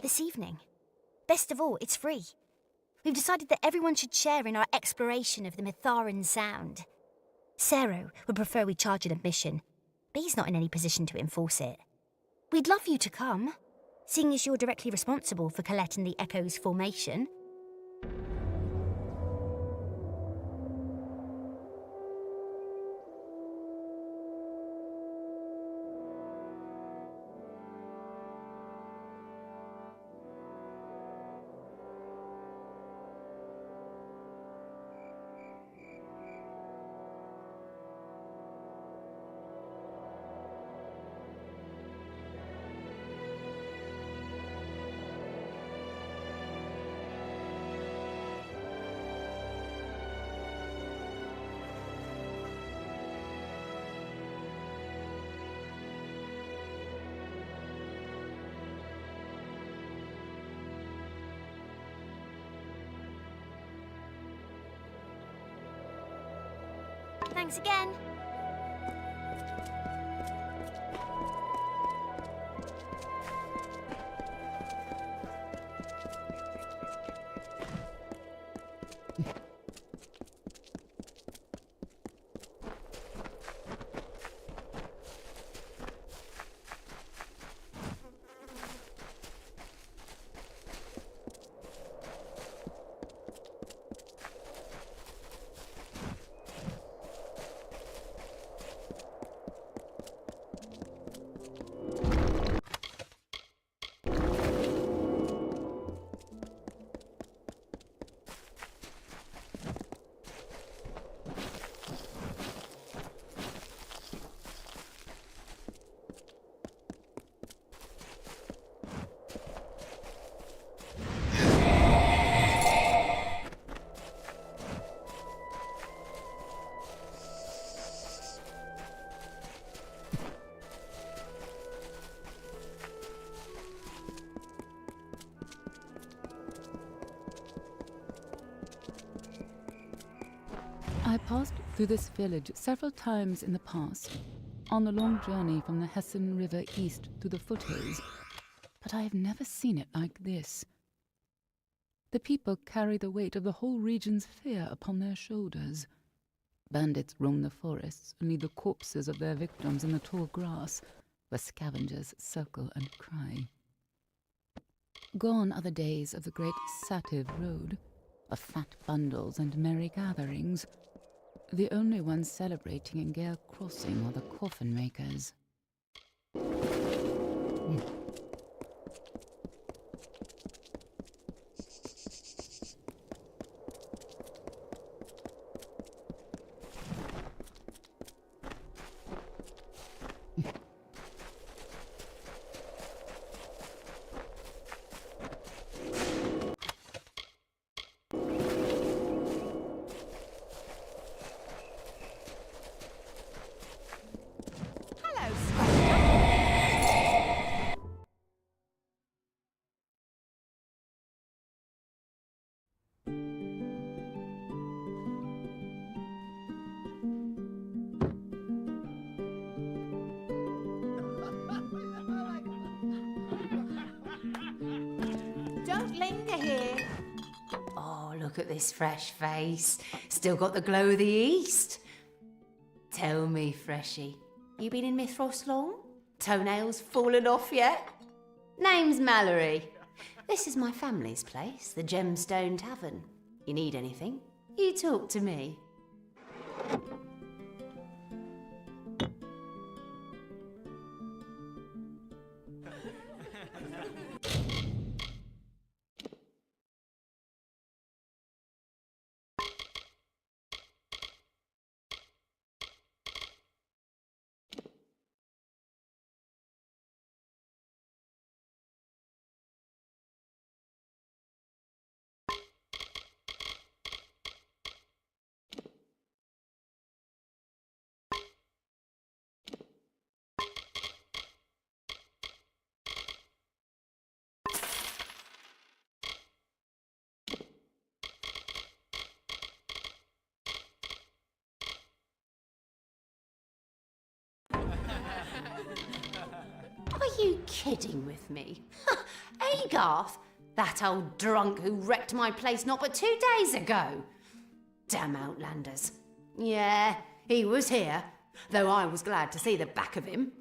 This evening. Best of all, it's free. We've decided that everyone should share in our exploration of the Mitharan Sound. Sero would prefer we charge an admission, but he's not in any position to enforce it. We'd love you to come, seeing as you're directly responsible for Colette and the Echoes' formation. Thanks again. I passed through this village several times in the past, on the long journey from the Hessen River east to the foothills, but I have never seen it like this. The people carry the weight of the whole region's fear upon their shoulders. Bandits roam the forests and leave the corpses of their victims in the tall grass, where scavengers circle and cry. Gone are the days of the great Sativ road, of fat bundles and merry gatherings. The only ones celebrating in Gale Crossing are the coffin makers. Don't linger here. Oh, look at this fresh face. Still got the glow of the East. Tell me, Freshie, you been in Mithros long? Toenails fallen off yet? Name's Mallory. This is my family's place, the Gemstone Tavern. You need anything, you talk to me. Are you kidding with me? Agarth? That old drunk who wrecked my place not but 2 days ago. Damn Outlanders. Yeah, he was here, though I was glad to see the back of him.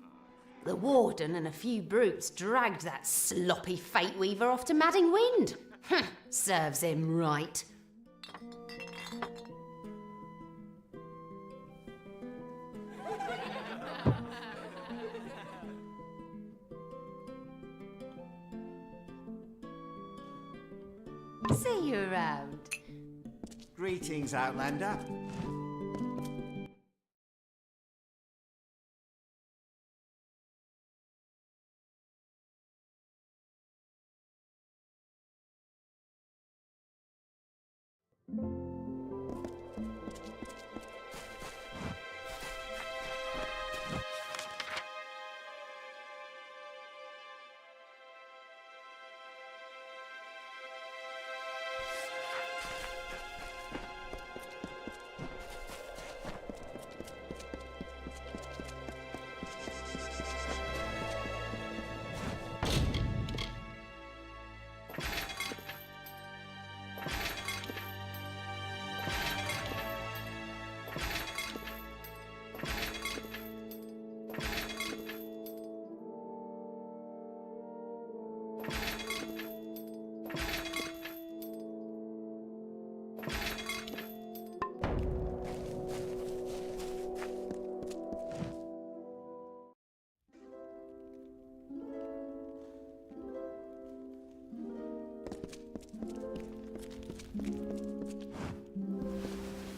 The warden and a few brutes dragged that sloppy fate weaver off to Madding Wind. Serves him right. See you around. Greetings, Outlander.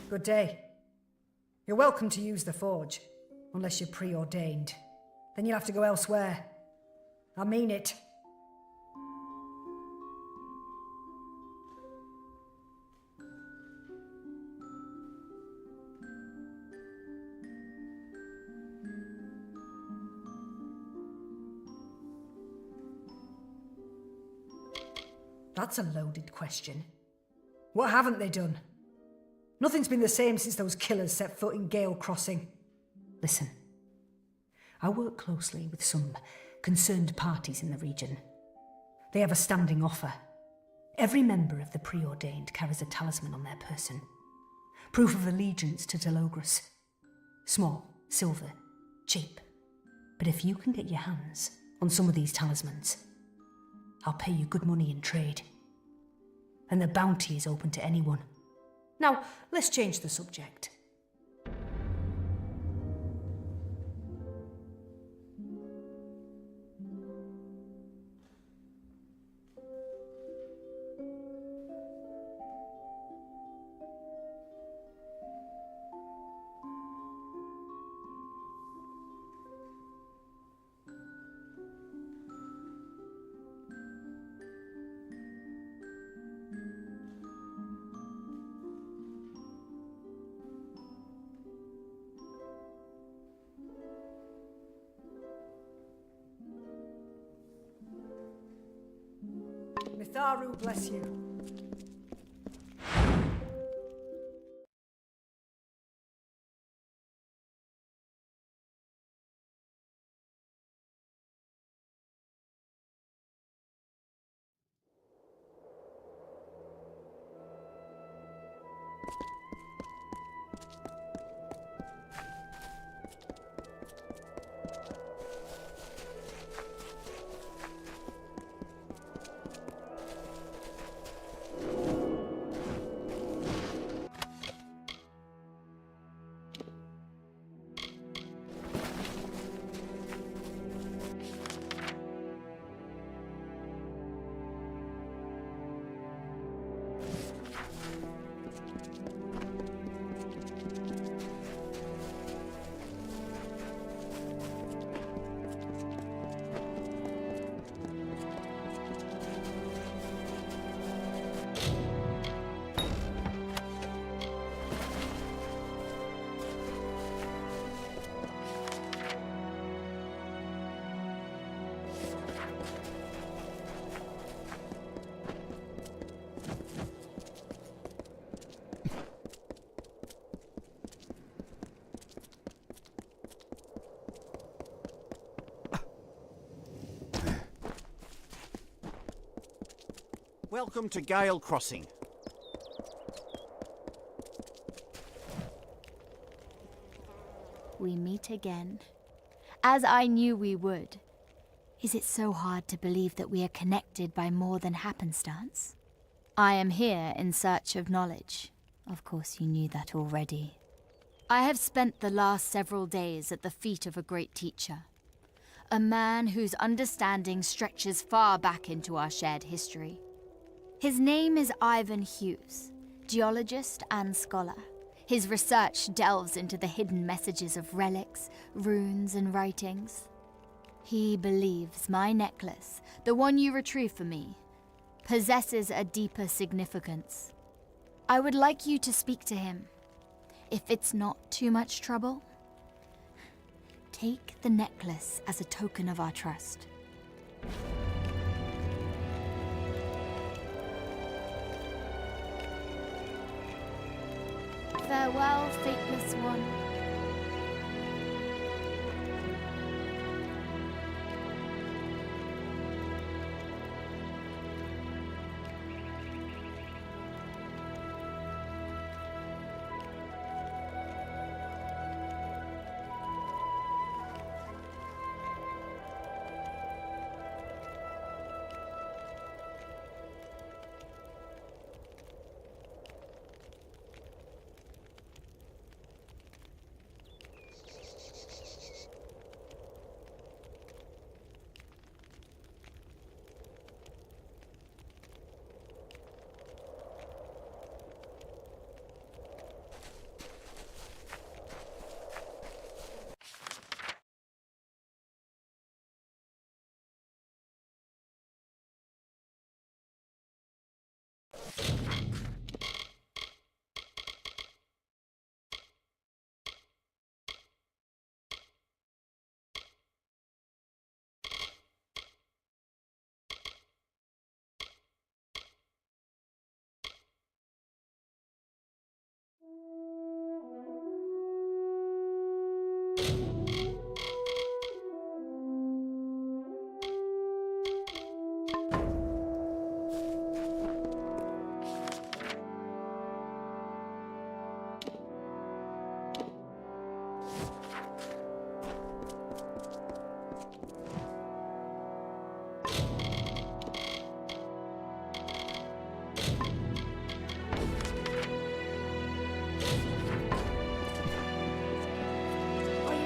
Good day. You're welcome to use the forge, unless you're preordained. Then you'll have to go elsewhere. I mean it. That's a loaded question. What haven't they done? Nothing's been the same since those killers set foot in Gale Crossing. Listen, I work closely with some concerned parties in the region. They have a standing offer. Every member of the preordained carries a talisman on their person. Proof of allegiance to Delogris. Small, silver, cheap. But if you can get your hands on some of these talismans, I'll pay you good money in trade. And the bounty is open to anyone. Now, let's change the subject. Mitharu bless you. Welcome to Gale Crossing. We meet again, as I knew we would. Is it so hard to believe that we are connected by more than happenstance? I am here in search of knowledge. Of course, you knew that already. I have spent the last several days at the feet of a great teacher, a man whose understanding stretches far back into our shared history. His name is Ivan Hughes, geologist and scholar. His research delves into the hidden messages of relics, runes, and writings. He believes my necklace, the one you retrieved for me, possesses a deeper significance. I would like you to speak to him. If it's not too much trouble, take the necklace as a token of our trust. Farewell, fateless one.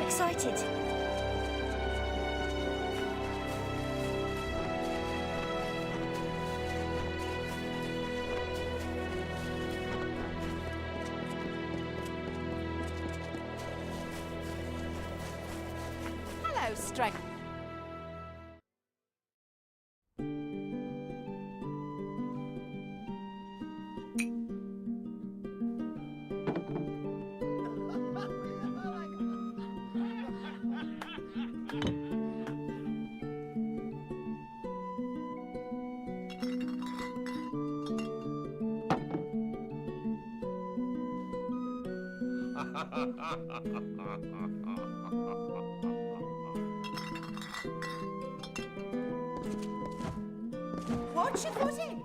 Excited. Hello, Strike. What's your foot in?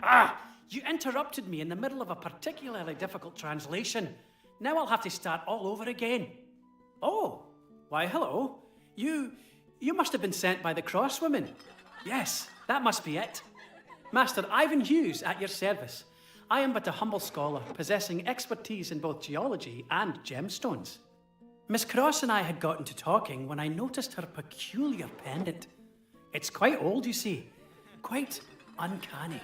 Ah! You interrupted me in the middle of a particularly difficult translation. Now I'll have to start all over again. Oh, why hello. You must have been sent by the Crosswomen. Yes, that must be it. Master Ivan Hughes at your service. I am but a humble scholar, possessing expertise in both geology and gemstones. Miss Cross and I had gotten to talking when I noticed her peculiar pendant. It's quite old, you see. Quite uncanny.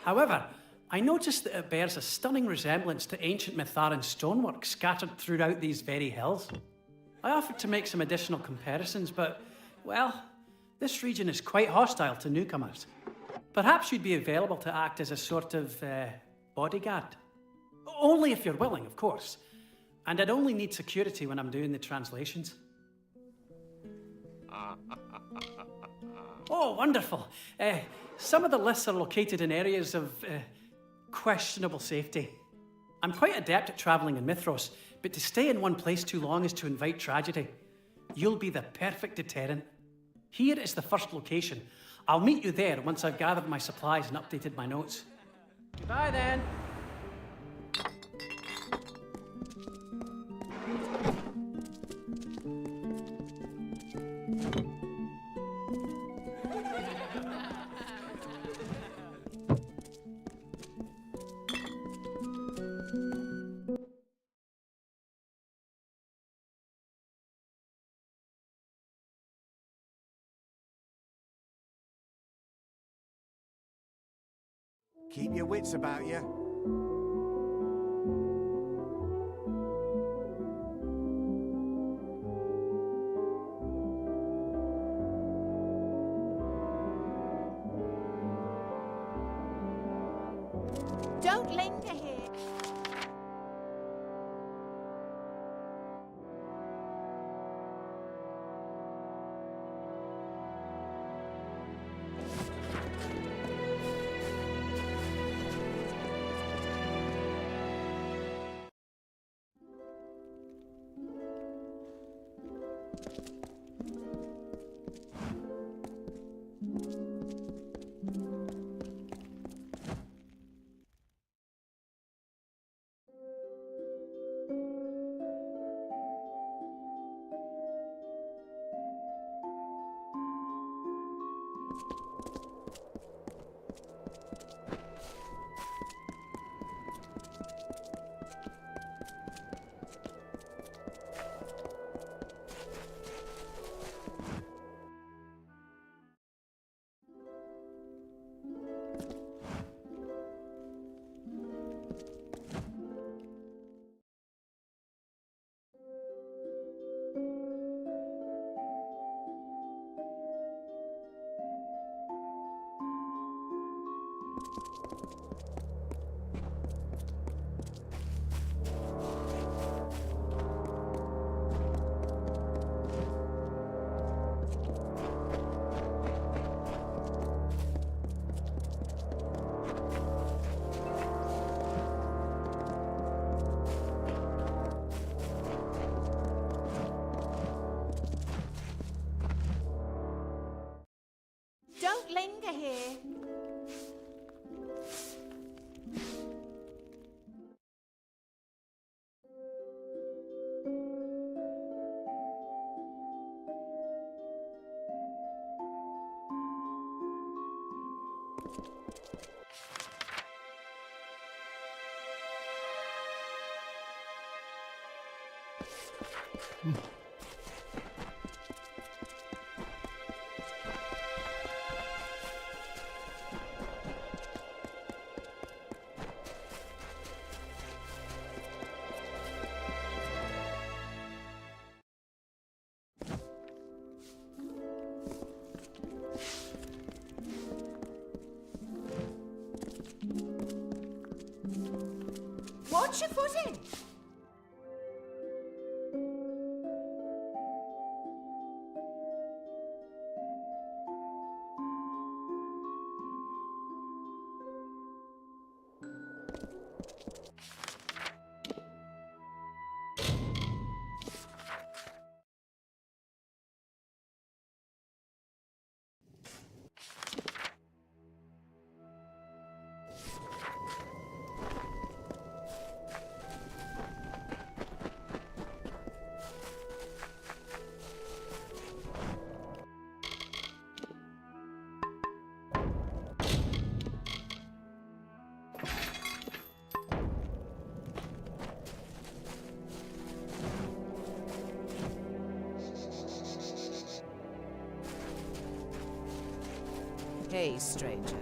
However, I noticed that it bears a stunning resemblance to ancient Mitharan stonework scattered throughout these very hills. I offered to make some additional comparisons, but, well, this region is quite hostile to newcomers. Perhaps you'd be available to act as a sort of bodyguard. Only if you're willing, of course. And I'd only need security when I'm doing the translations. Oh, wonderful. Some of the lists are located in areas of questionable safety. I'm quite adept at travelling in Mithros, but to stay in one place too long is to invite tragedy. You'll be the perfect deterrent. Here is the first location. I'll meet you there once I've gathered my supplies and updated my notes. Goodbye then. Keep your wits about you. Don't linger here. Don't linger here. Watch your footing. Hey, stranger.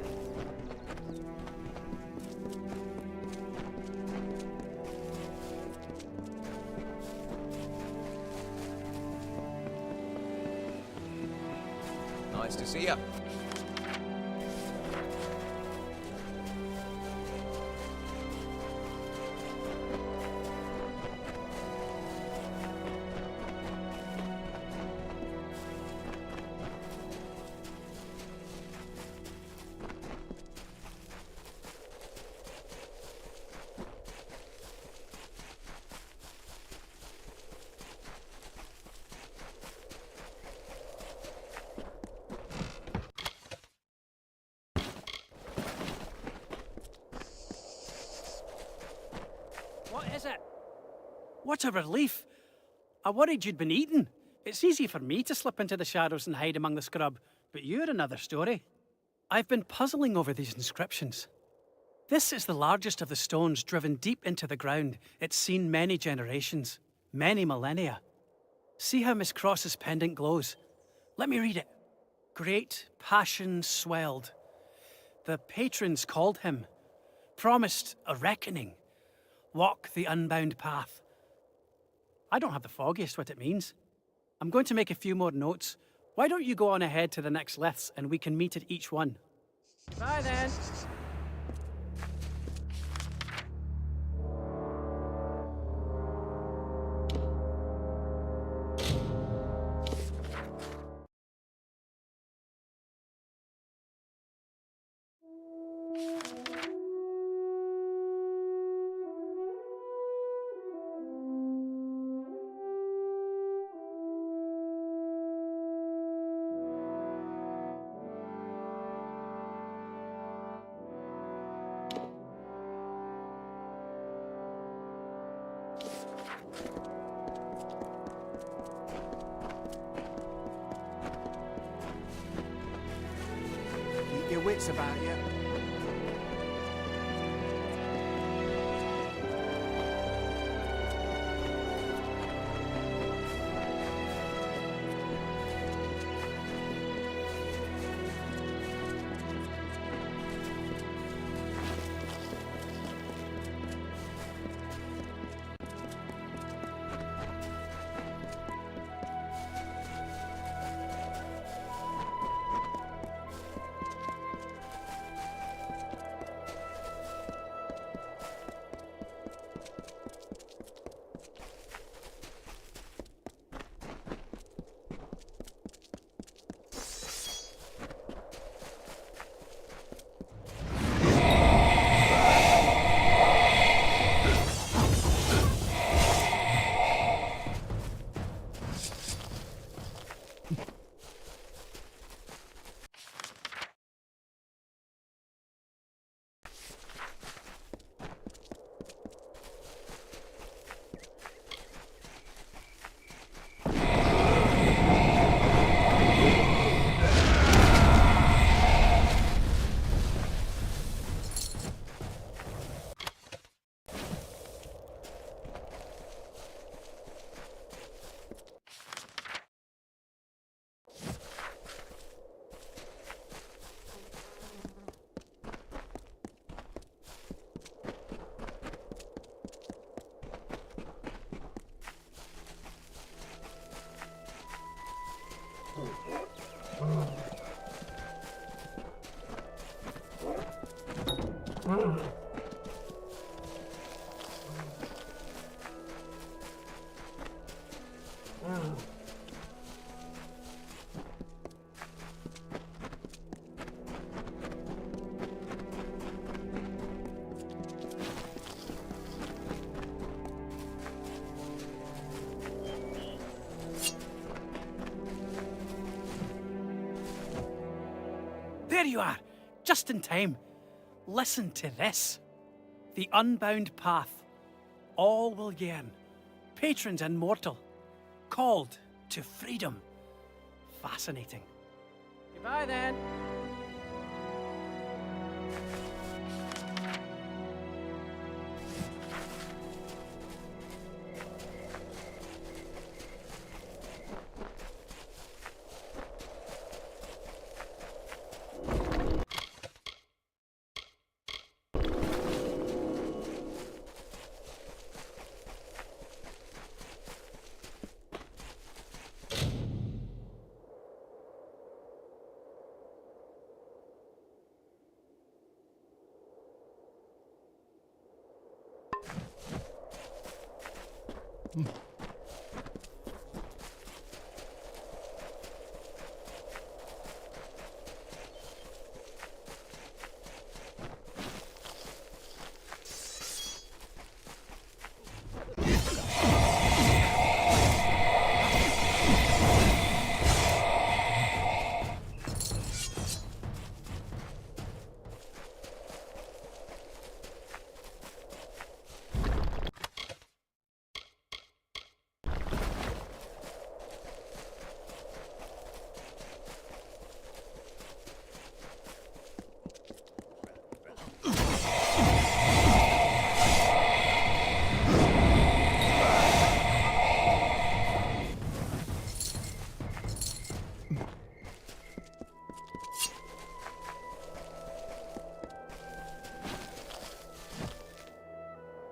Nice to see you. What is it? What a relief. I worried you'd been eaten. It's easy for me to slip into the shadows and hide among the scrub, but you're another story. I've been puzzling over these inscriptions. This is the largest of the stones driven deep into the ground. It's seen many generations, many millennia. See how Miss Cross's pendant glows. Let me read it. Great passion swelled. The patrons called him, promised a reckoning. Walk the unbound path. I don't have the foggiest what it means. I'm going to make a few more notes. Why don't you go on ahead to the next liths and we can meet at each one? Bye then. Keep your wits about you. There you are, just in time. Listen to this. The unbound path. All will yearn. Patrons immortal. Called to freedom. Fascinating. Goodbye then.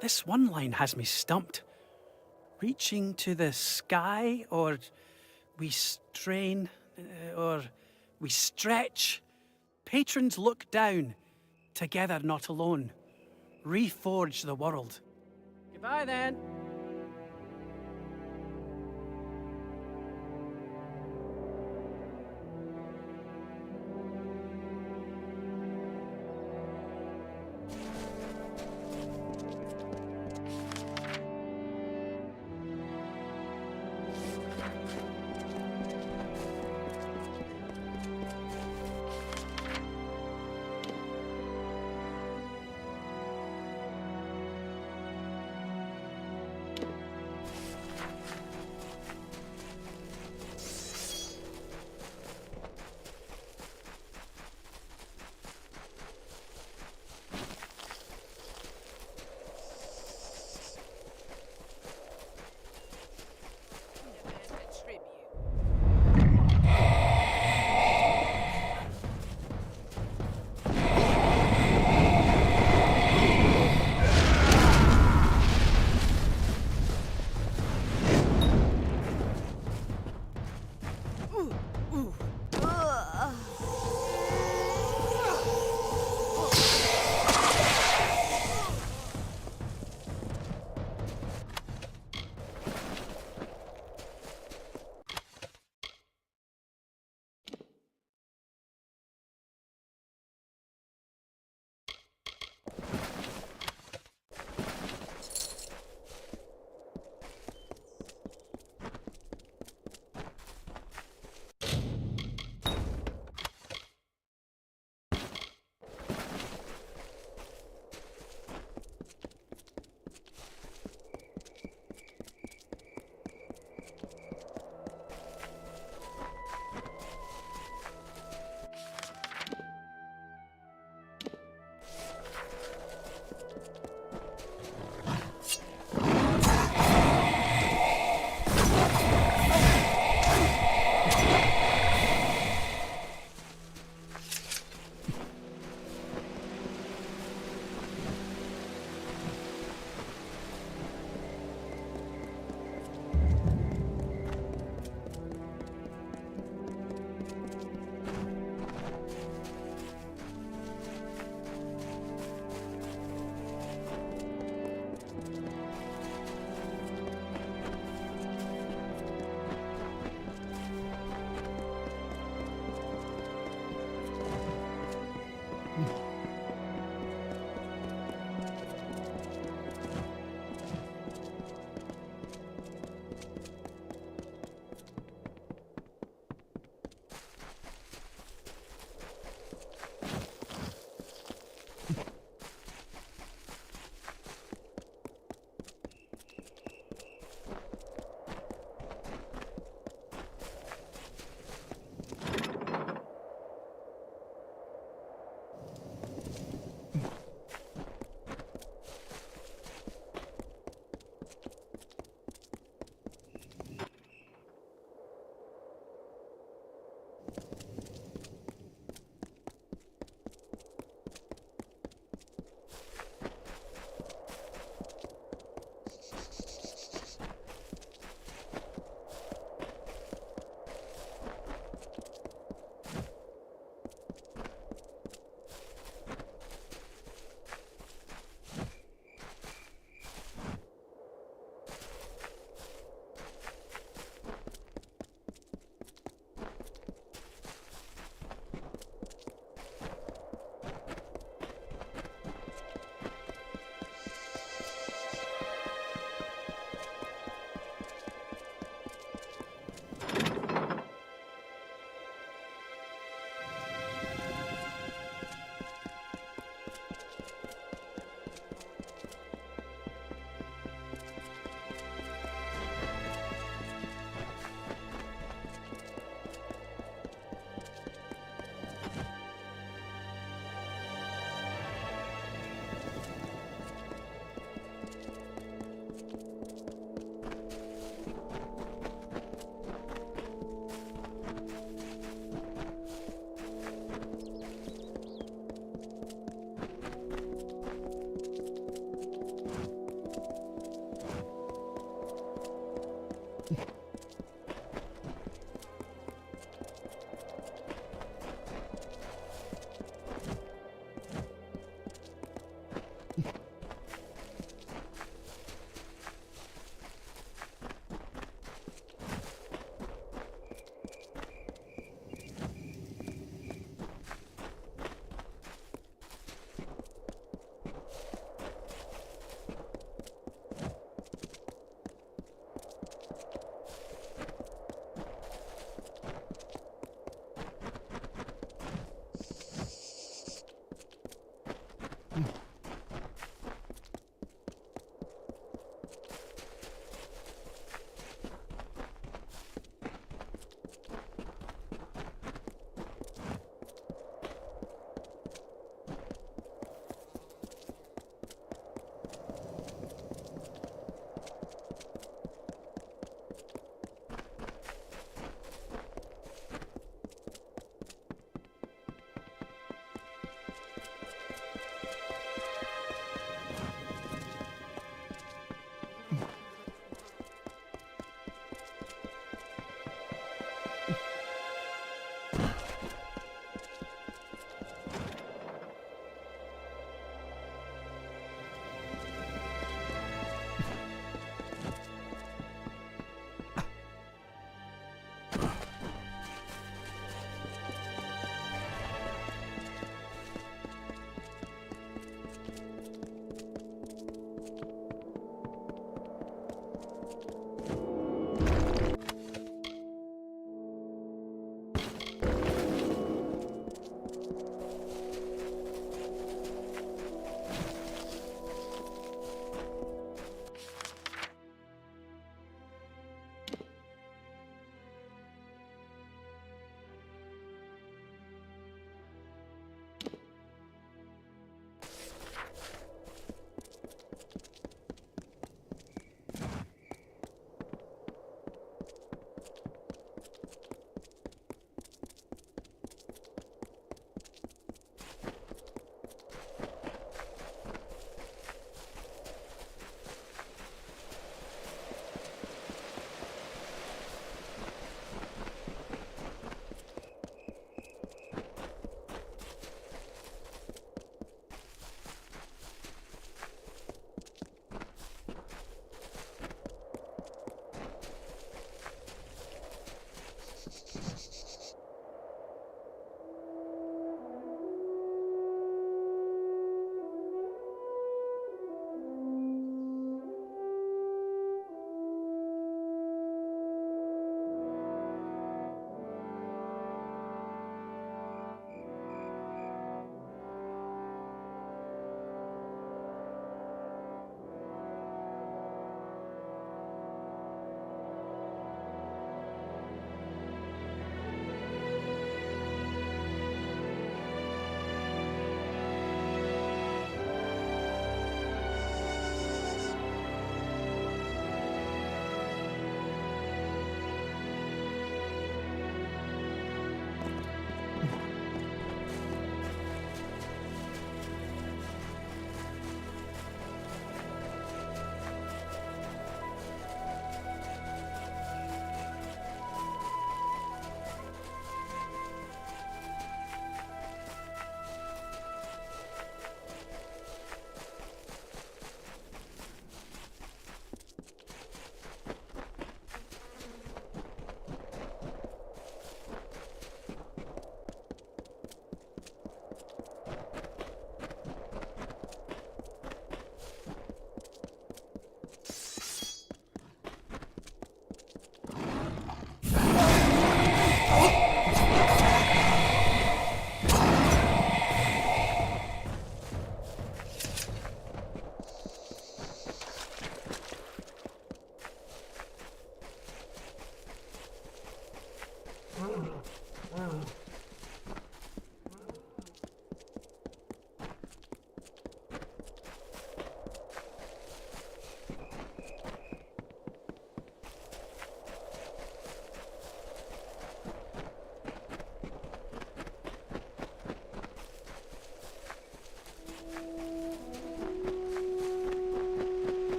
This one line has me stumped. Reaching to the sky, or we strain, or we stretch. Patrons look down, together not alone. Reforge the world. Goodbye then.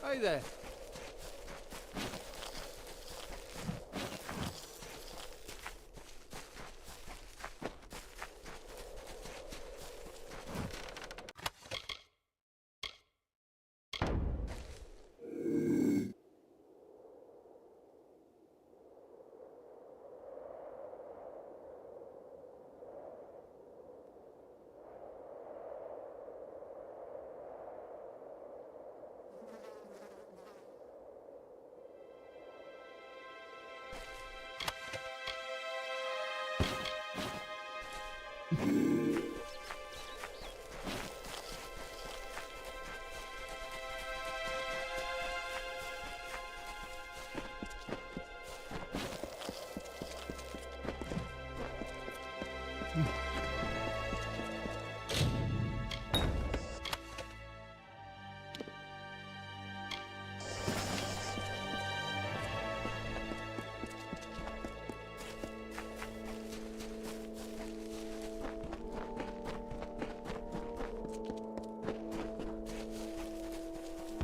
Hey there.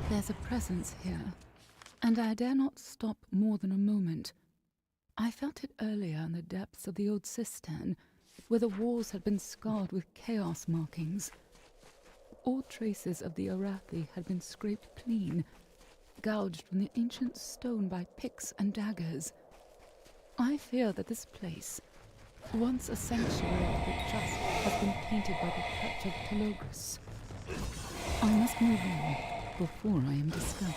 There's a presence here, and I dare not stop more than a moment. I felt it earlier in the depths of the old cistern, where the walls had been scarred with chaos markings. All traces of the Arathi had been scraped clean, gouged from the ancient stone by picks and daggers. I fear that this place, once a sanctuary of the just, has been tainted by the touch of Telogris. I must move on before I am discovered.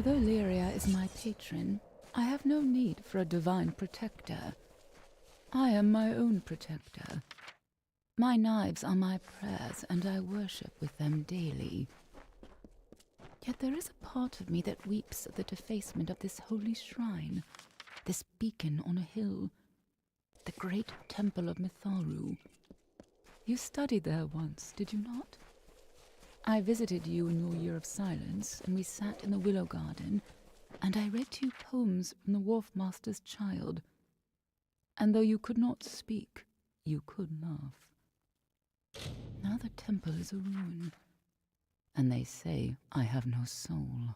Although Lyria is my patron, I have no need for a divine protector. I am my own protector. My knives are my prayers, and I worship with them daily. Yet there is a part of me that weeps at the defacement of this holy shrine, this beacon on a hill, the great temple of Mitharu. You studied there once, did you not? I visited you in your year of silence, and we sat in the willow garden, and I read to you poems from the Wharf Master's Child. And though you could not speak, you could laugh. Now the temple is a ruin, and they say I have no soul.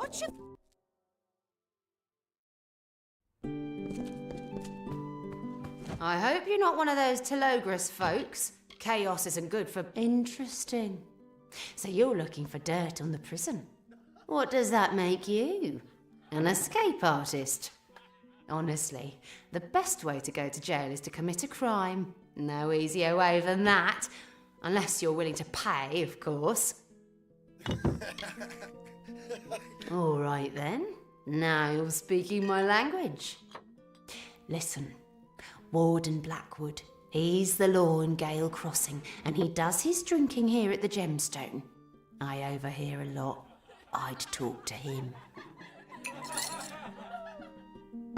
What you... I hope you're not one of those Telogris folks. Chaos isn't good for... Interesting. So you're looking for dirt on the prison. What does that make you? An escape artist? Honestly, the best way to go to jail is to commit a crime. No easier way than that. Unless you're willing to pay, of course. All right then. Now you're speaking my language. Listen, Warden Blackwood. He's the law in Gale Crossing, and he does his drinking here at the Gemstone. I overhear a lot. I'd talk to him.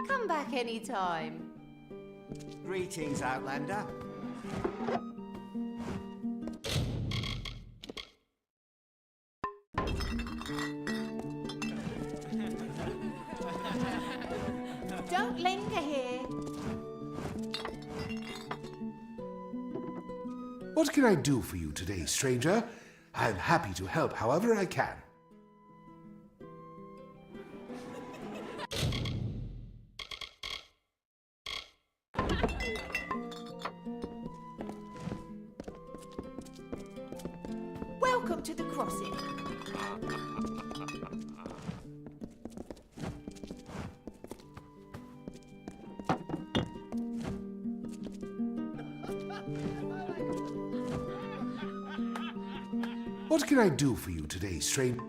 Come back any time. Greetings, Outlander. Don't linger here. What can I do for you today, stranger? I'm happy to help however I can. Welcome to the crossing. What can I do for you today, stranger?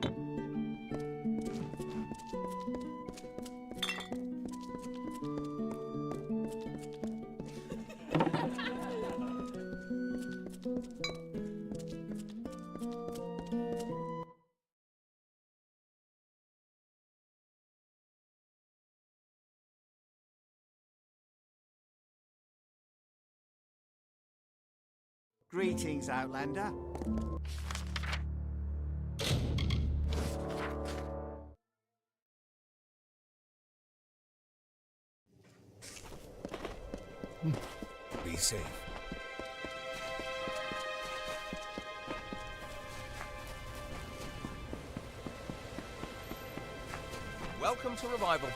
Greetings, Outlander. Be safe. Welcome to Revival.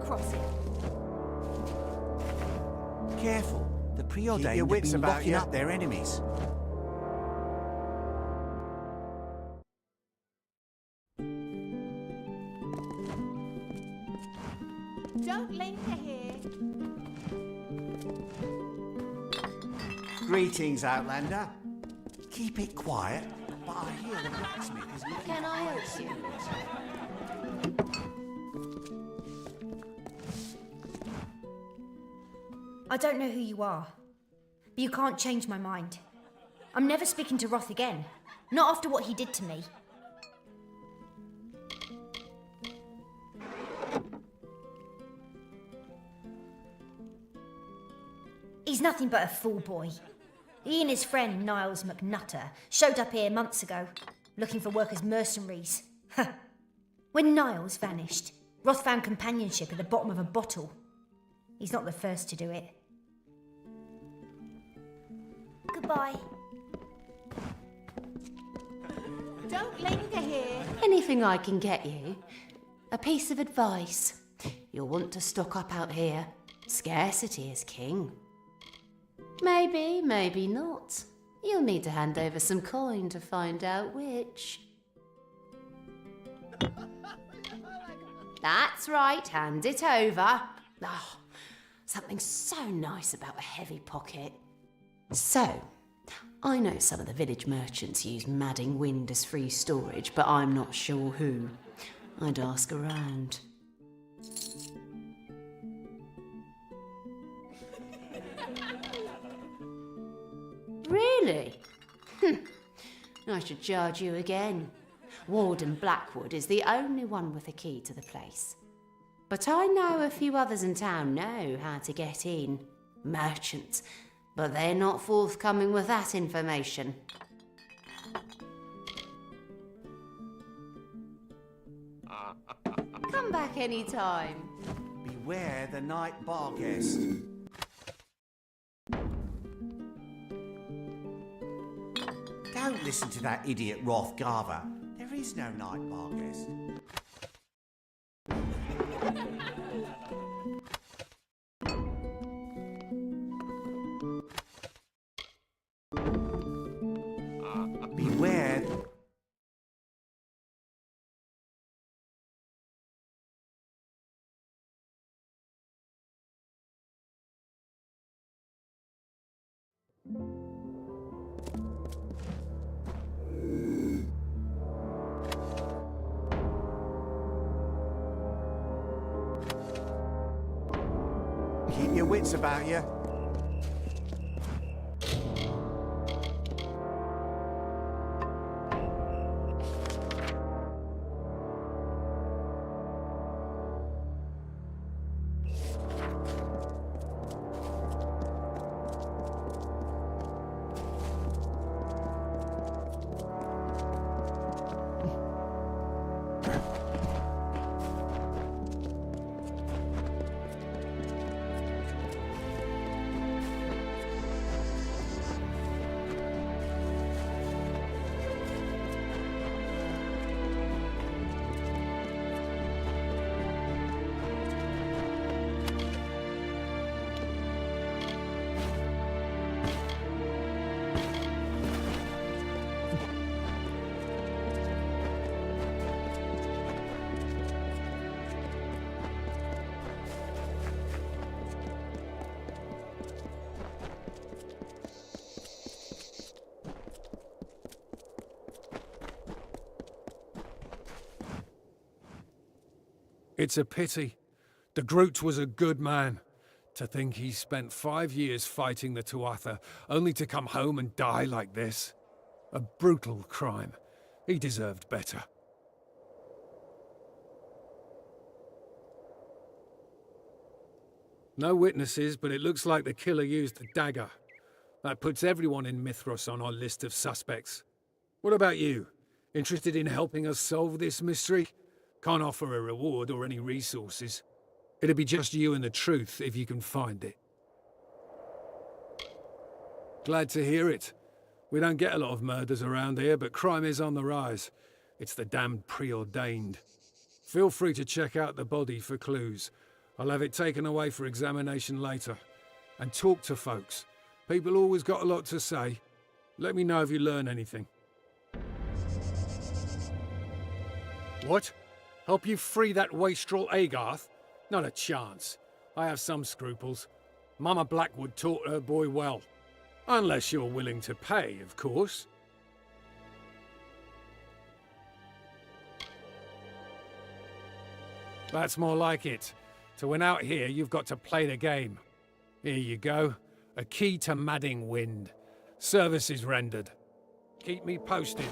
crossing. Careful. The preordained Keep your wits have been about locking you. up their enemies. Don't linger here. Greetings, Outlander. Keep it quiet, but I hear the blacksmith is looking... Can I help you? I don't know who you are, but you can't change my mind. I'm never speaking to Roth again. Not after what he did to me. He's nothing but a fool boy. He and his friend Niles McNutter showed up here months ago, looking for work as mercenaries. When Niles vanished, Roth found companionship at the bottom of a bottle. He's not the first to do it. Goodbye. Don't linger here. Anything I can get you? A piece of advice. You'll want to stock up out here. Scarcity is king. Maybe, maybe not. You'll need to hand over some coin to find out which. That's right, hand it over. Oh, something so nice about a heavy pocket. So, I know some of the village merchants use Madding Wind as free storage, but I'm not sure who. I'd ask around. Really? I should charge you again. Warden Blackwood is the only one with a key to the place. But I know a few others in town know how to get in. Merchants. But they're not forthcoming with that information. Come back any time. Beware the night bar guest. Don't listen to that idiot Rothgarver. There is no night bar guest. Beware. Keep your wits about you. It's a pity. The Groot was a good man. To think he spent 5 years fighting the Tuatha, only to come home and die like this. A brutal crime. He deserved better. No witnesses, but it looks like the killer used a dagger. That puts everyone in Mithras on our list of suspects. What about you? Interested in helping us solve this mystery? Can't offer a reward or any resources. It'll be just you and the truth if you can find it. Glad to hear it. We don't get a lot of murders around here, but crime is on the rise. It's the damned preordained. Feel free to check out the body for clues. I'll have it taken away for examination later. And talk to folks. People always got a lot to say. Let me know if you learn anything. What? Help you free that wastrel Agarth? Not a chance. I have some scruples. Mama Blackwood taught her boy well. Unless you're willing to pay, of course. That's more like it. To win out here, you've got to play the game. Here you go. A key to Madding Wind. Services rendered. Keep me posted.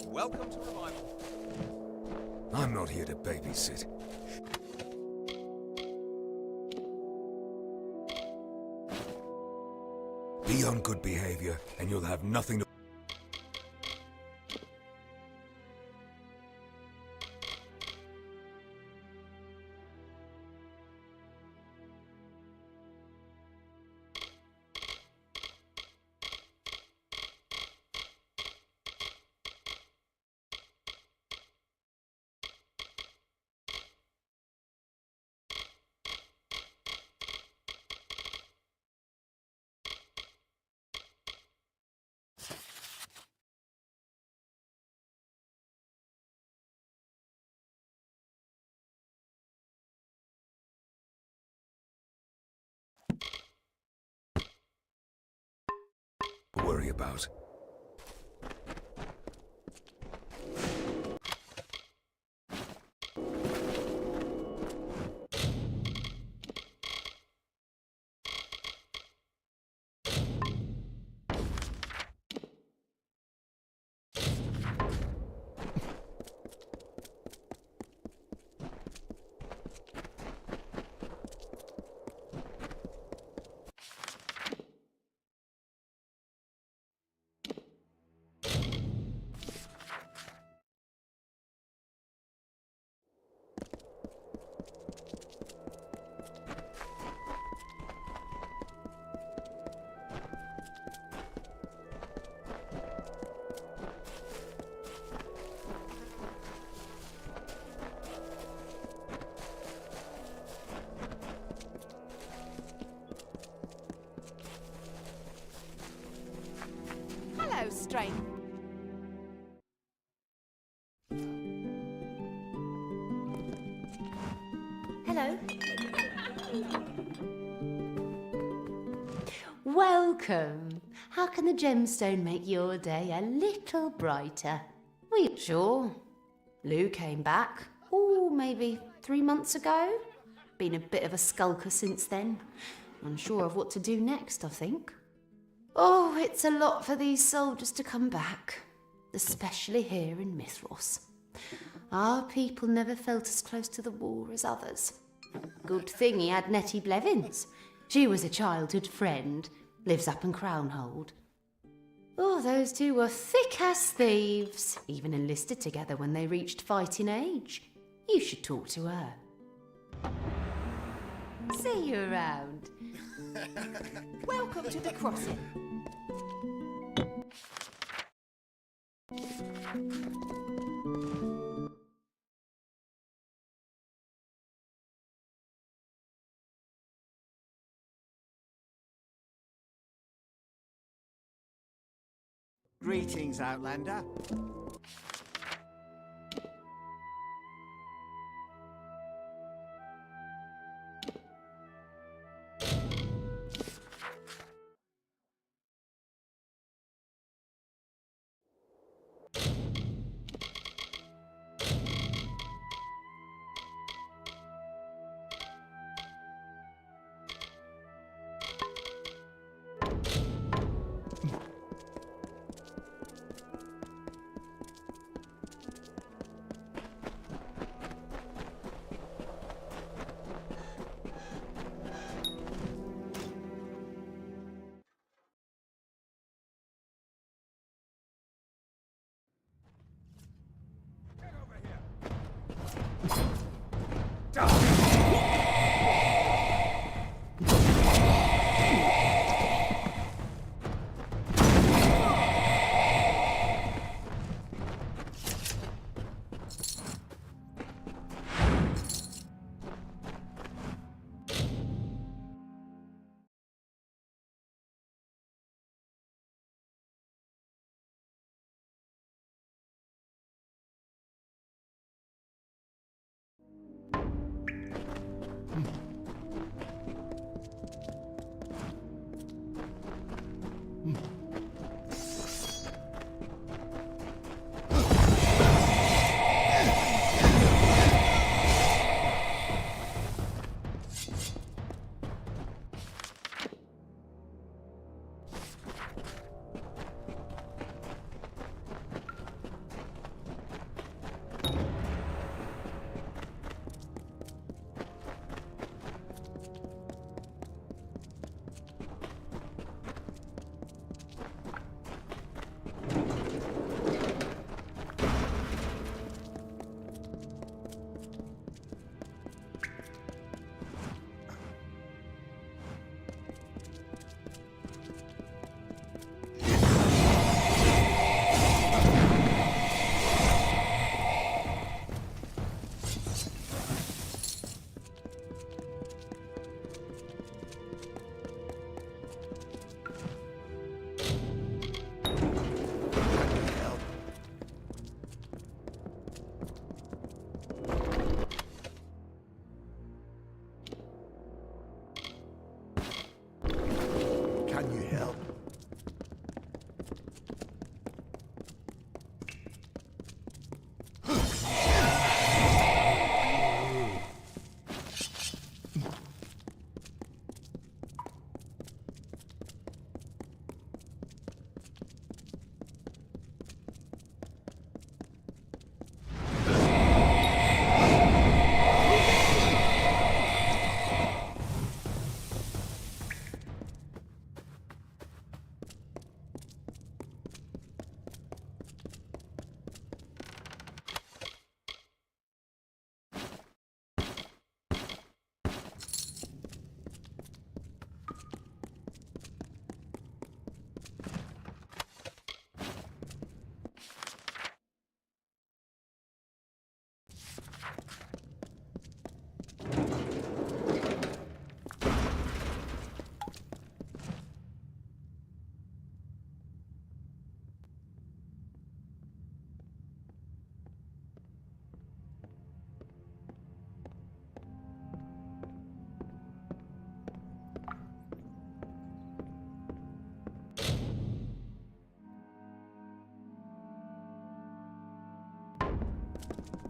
Welcome to Revival. I'm not here to babysit. Be on good behavior, and you'll have nothing to... worry about. Hello, stranger. Hello. Welcome. How can the gemstone make your day a little brighter? We sure. Lou came back, maybe 3 months ago. Been a bit of a skulker since then. Unsure of what to do next, I think. Oh, it's a lot for these soldiers to come back, especially here in Mithros. Our people never felt as close to the war as others. Good thing he had Nettie Blevins. She was a childhood friend, lives up in Crownhold. Oh, those two were thick as thieves, even enlisted together when they reached fighting age. You should talk to her. See you around. Welcome to the crossing. Greetings, Outlander.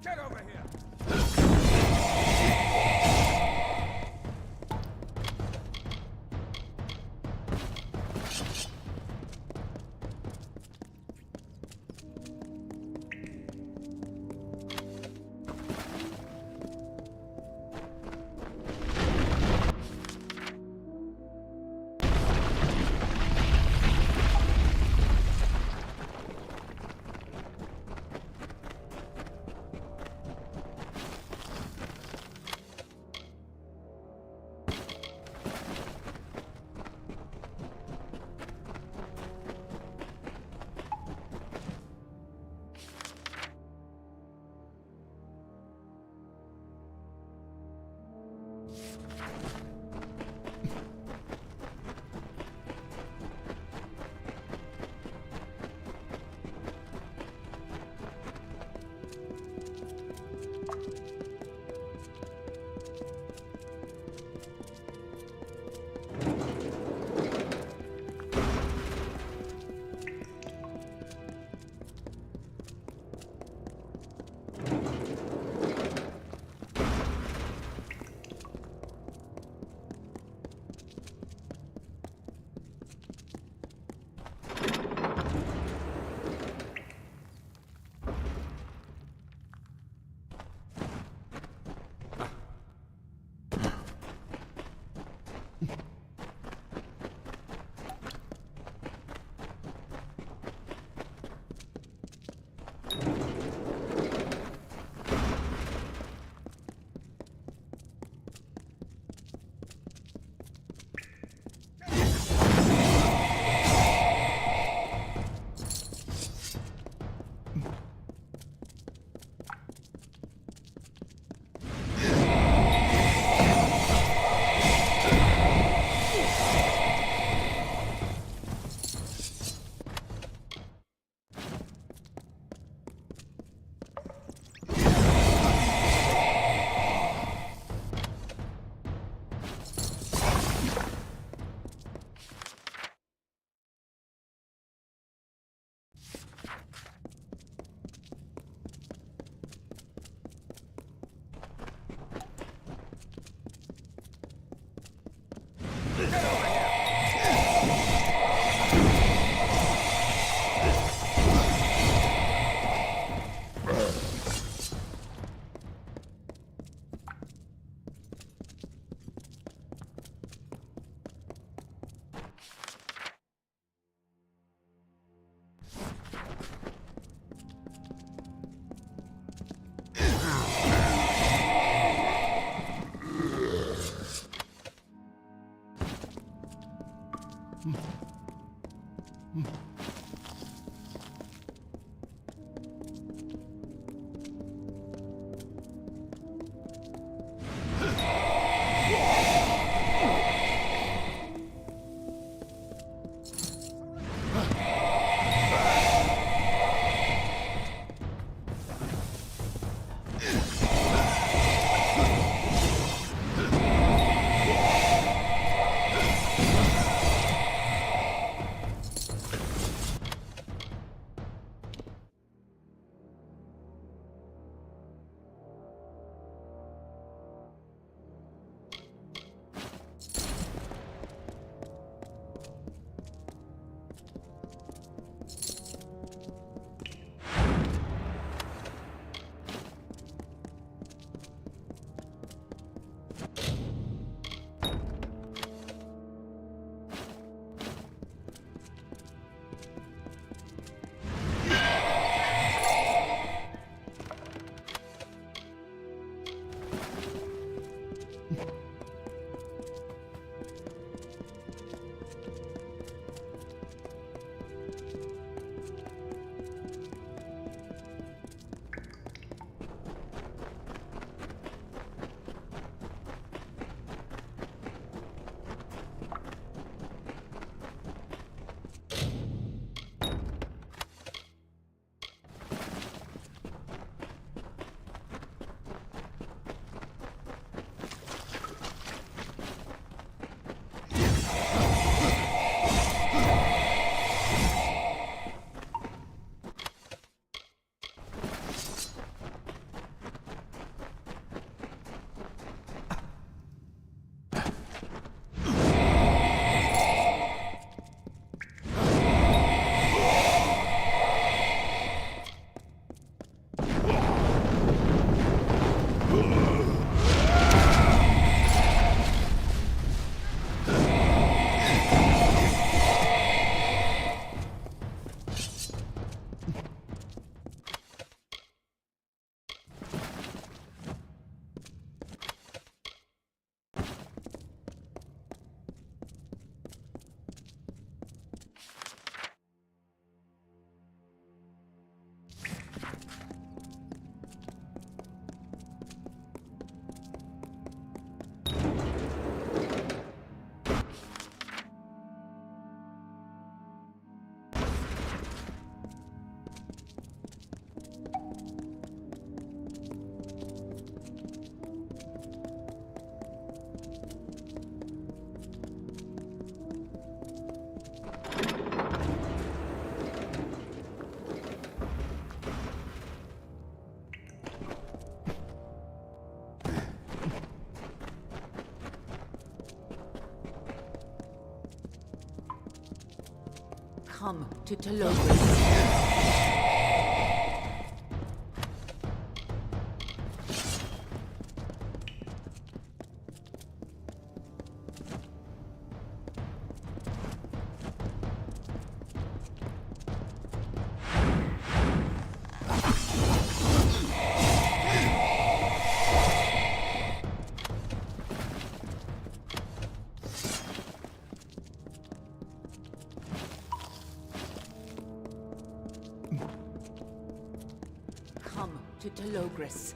Get over here! Come to Telogris. Come to Telogris.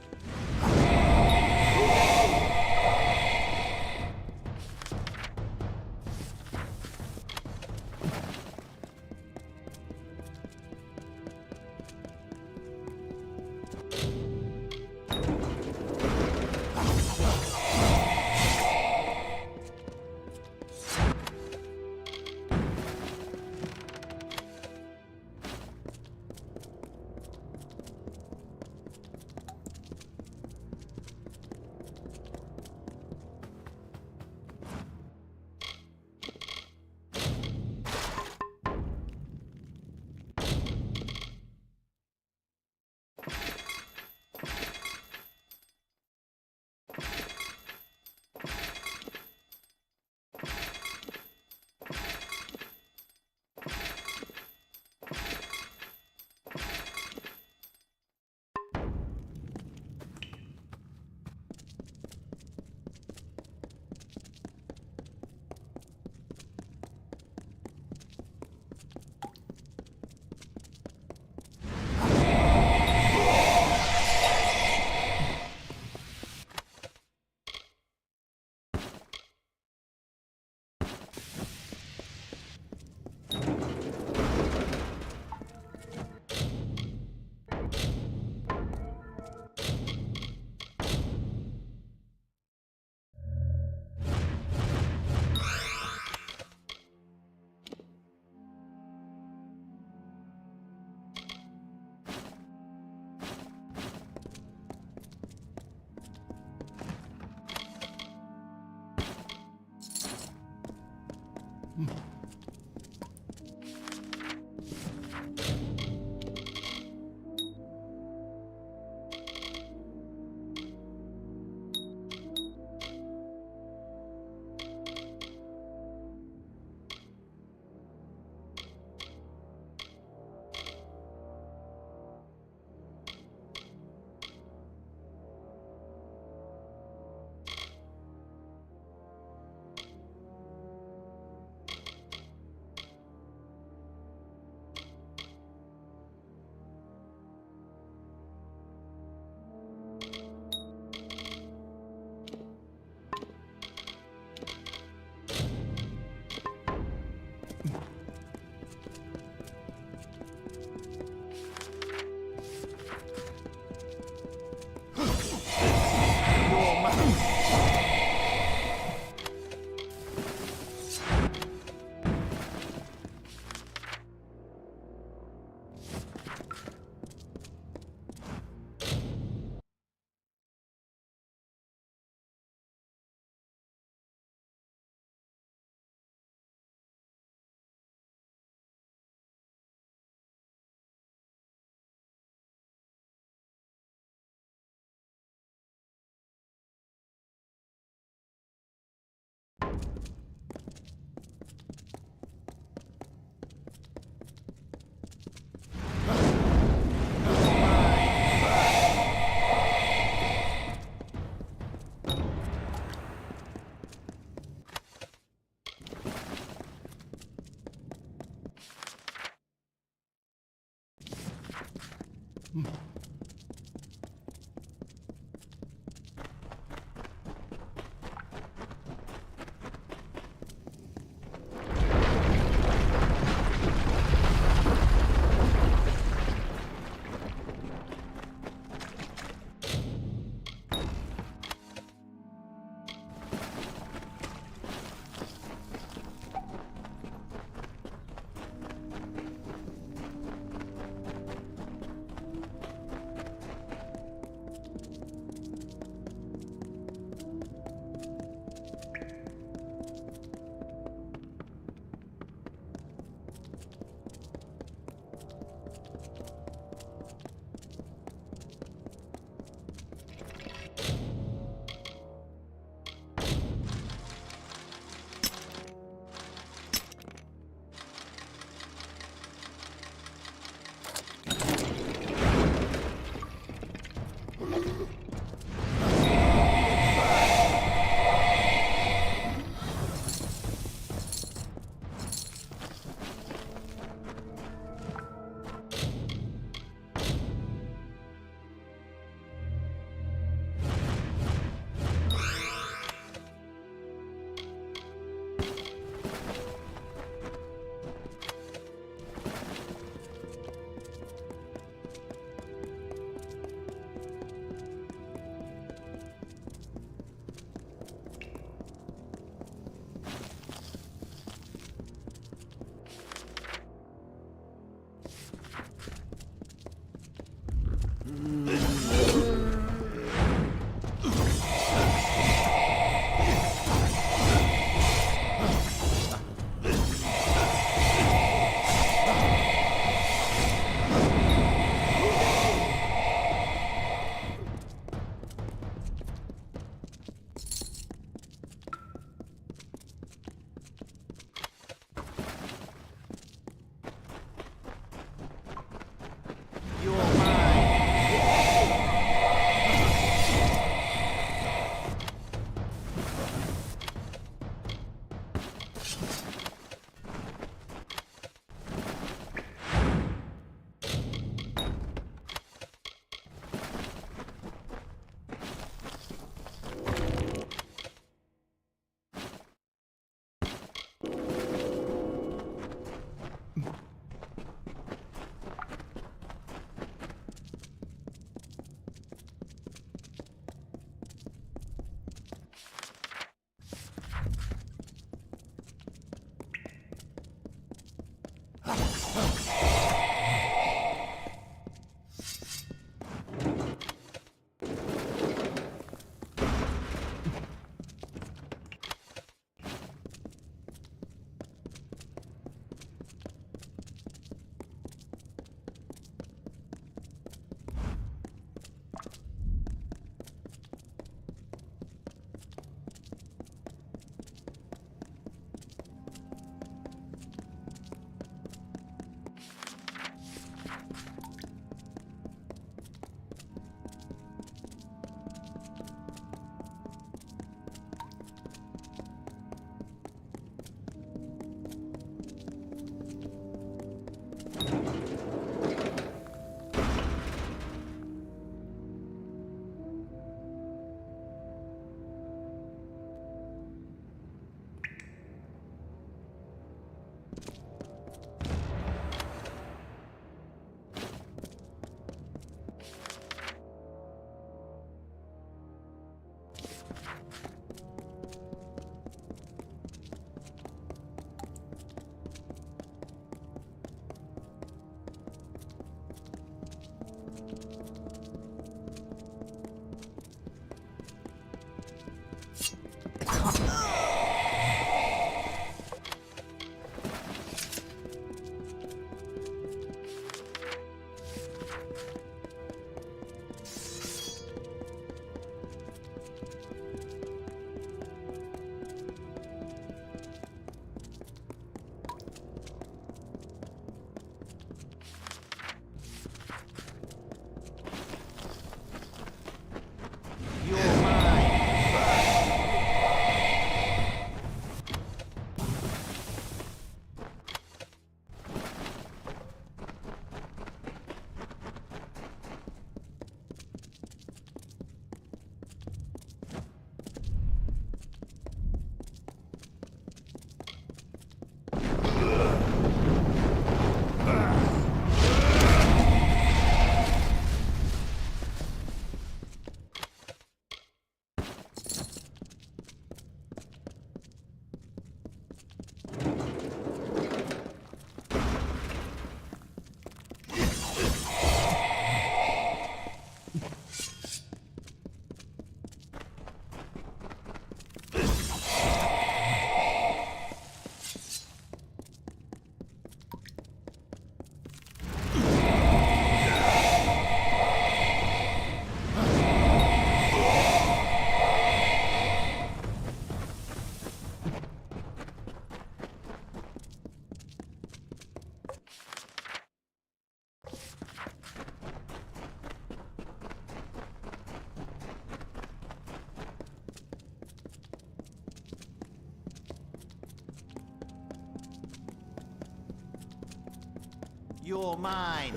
You're mine.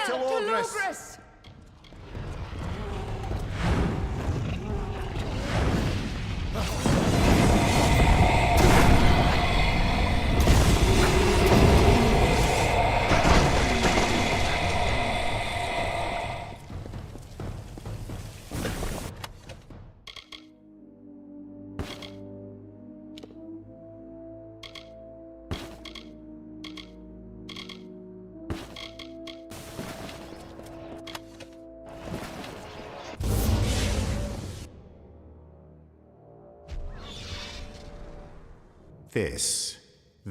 To Ogress!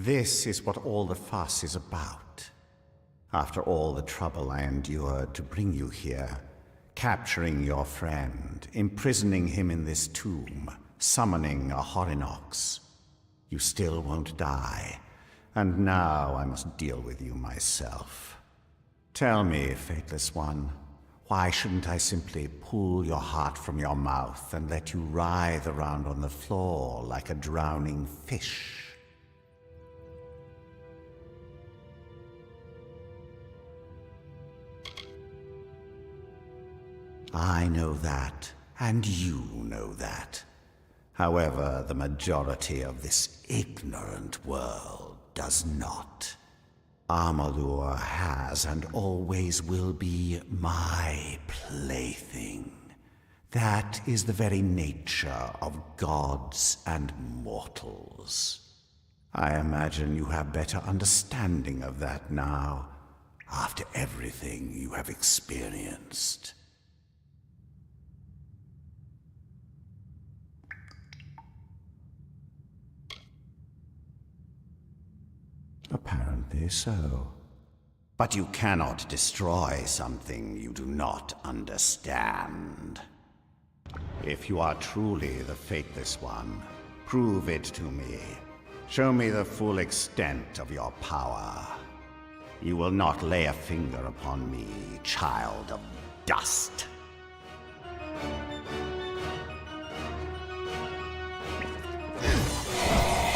This is what all the fuss is about. After all the trouble I endured to bring you here, capturing your friend, imprisoning him in this tomb, summoning a Horinox, you still won't die, and now I must deal with you myself. Tell me, Fateless One, why shouldn't I simply pull your heart from your mouth and let you writhe around on the floor like a drowning fish? I know that, and you know that. However, the majority of this ignorant world does not. Amalur has and always will be my plaything. That is the very nature of gods and mortals. I imagine you have better understanding of that now, after everything you have experienced. Apparently so. But you cannot destroy something you do not understand. If you are truly the Fateless One, prove it to me. Show me the full extent of your power. You will not lay a finger upon me, child of dust.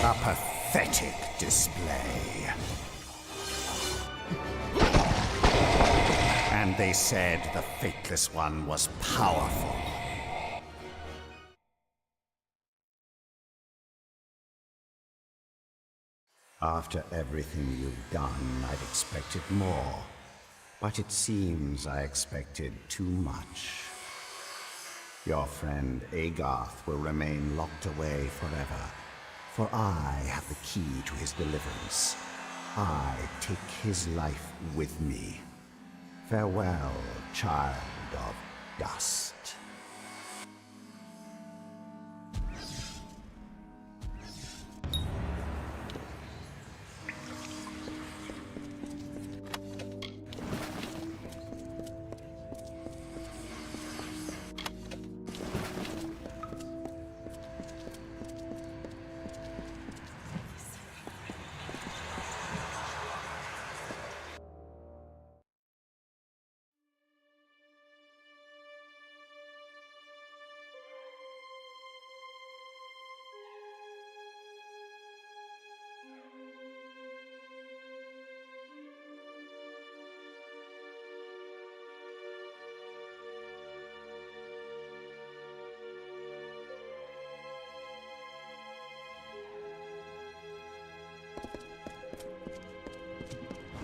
A pathetic display. And they said the Fateless One was powerful. After everything you've done, I'd expected more. But it seems I expected too much. Your friend Agarth will remain locked away forever, for I have the key to his deliverance. I take his life with me. Farewell, child of dust.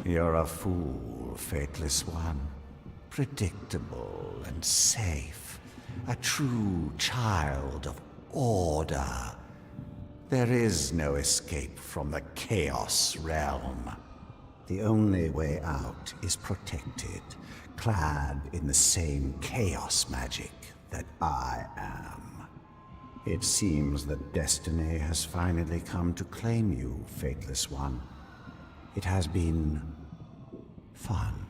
You're a fool, Fateless One. Predictable and safe. A true child of order. There is no escape from the Chaos Realm. The only way out is protected, clad in the same chaos magic that I am. It seems that destiny has finally come to claim you, Fateless One. It has been fun.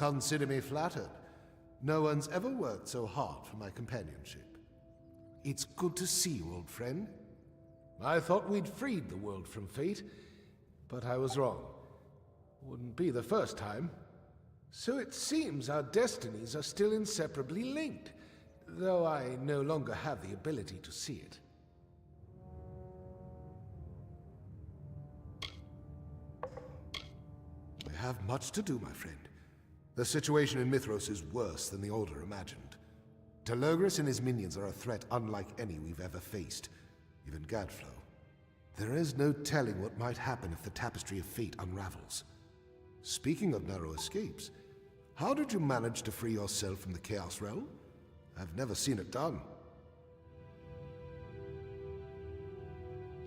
Consider me flattered. No one's ever worked so hard for my companionship. It's good to see you, old friend. I thought we'd freed the world from fate, but I was wrong. Wouldn't be the first time. So it seems our destinies are still inseparably linked, though I no longer have the ability to see it. I have much to do, my friend. The situation in Mithros is worse than the Order imagined. Telogris and his minions are a threat unlike any we've ever faced, even Gadflow. There is no telling what might happen if the Tapestry of Fate unravels. Speaking of narrow escapes, how did you manage to free yourself from the Chaos Realm? I've never seen it done.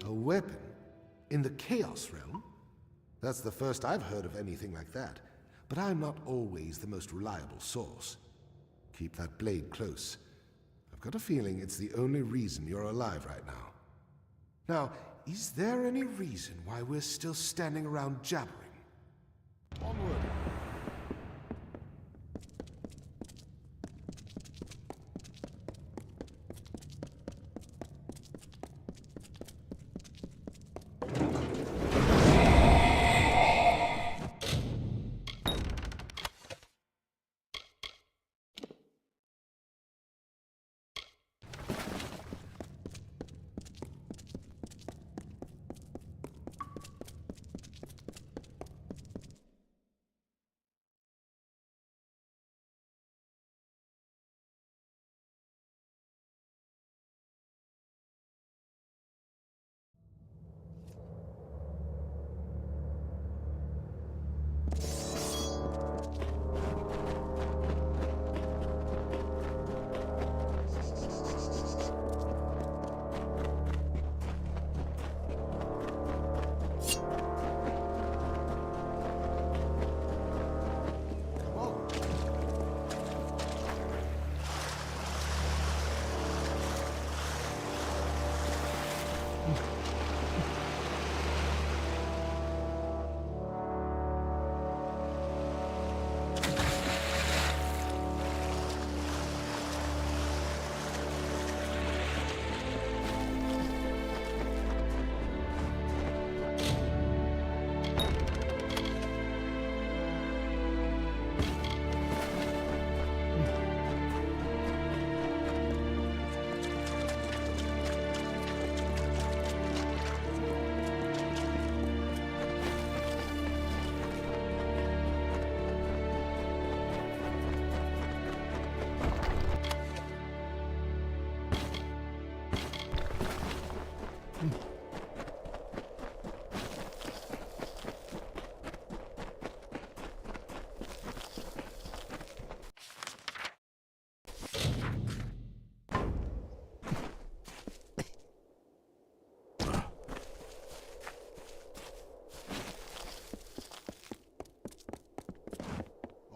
A weapon? In the Chaos Realm? That's the first I've heard of anything like that, but I'm not always the most reliable source. Keep that blade close. I've got a feeling it's the only reason you're alive right now. Now, is there any reason why we're still standing around jabbering? Onward.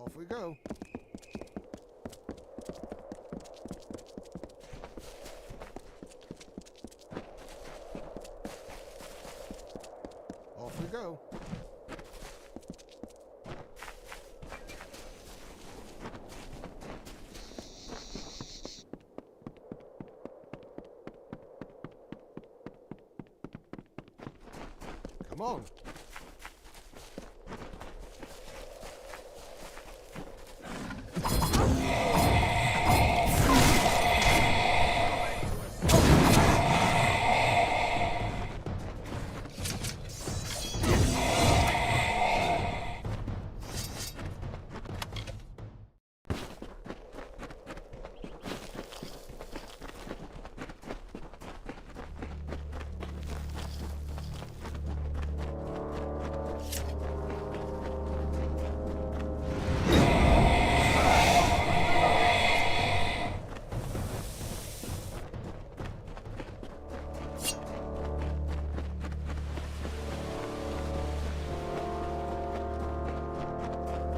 Off we go. Off we go. Come on.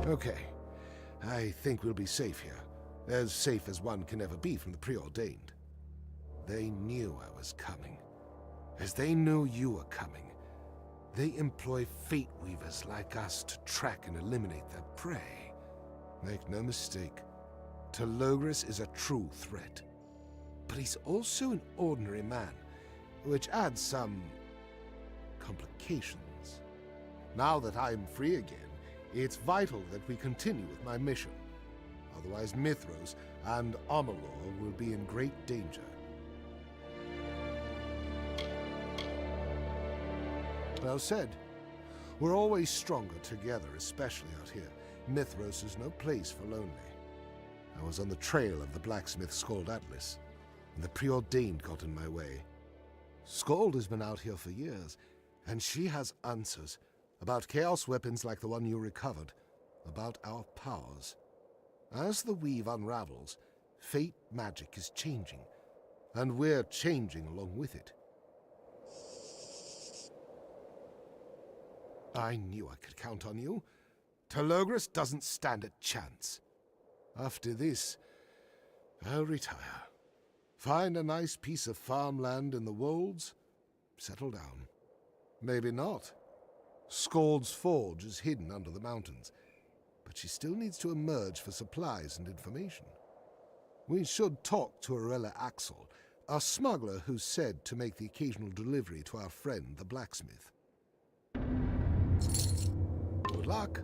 Okay. I think we'll be safe here. As safe as one can ever be from the preordained. They knew I was coming. As they know you are coming. They employ fate weavers like us to track and eliminate their prey. Make no mistake, Telogris is a true threat. But he's also an ordinary man, which adds some complications. Now that I'm free again, it's vital that we continue with my mission. Otherwise, Mithros and Amalur will be in great danger. Well said. We're always stronger together, especially out here. Mithros is no place for lonely. I was on the trail of the blacksmith Skald Atlas, and the preordained got in my way. Skald has been out here for years, and she has answers about chaos weapons like the one you recovered, about our powers. As the weave unravels, fate magic is changing, and we're changing along with it. I knew I could count on you. Telogris doesn't stand a chance. After this, I'll retire. Find a nice piece of farmland in the wolds, settle down. Maybe not. Skald's forge is hidden under the mountains, but she still needs to emerge for supplies and information. We should talk to Arella Axel, a smuggler who's said to make the occasional delivery to our friend the blacksmith. Good luck.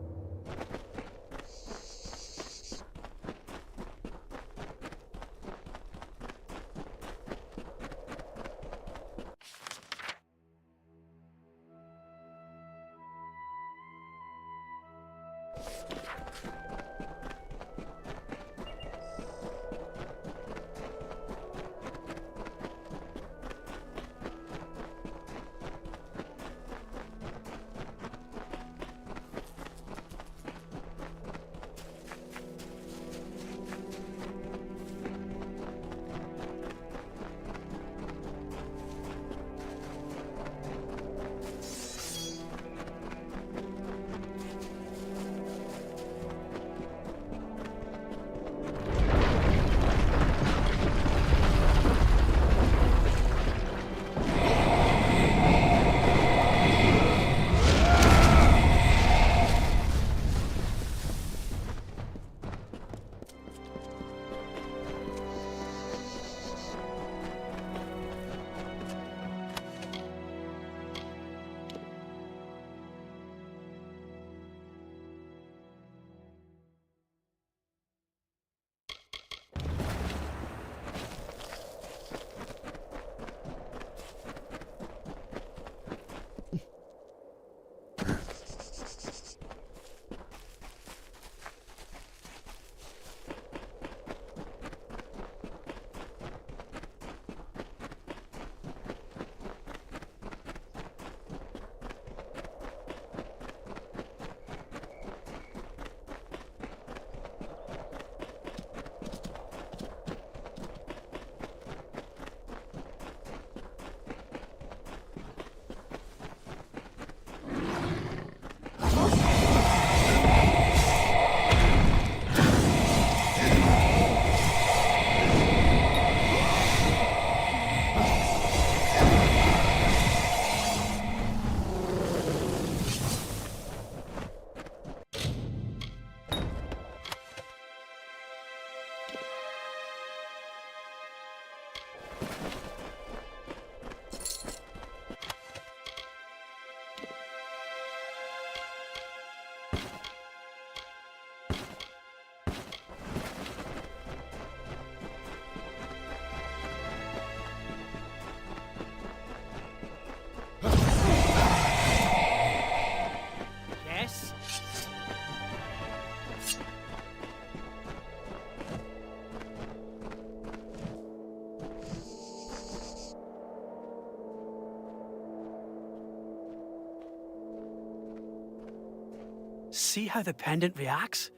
See how the pendant reacts?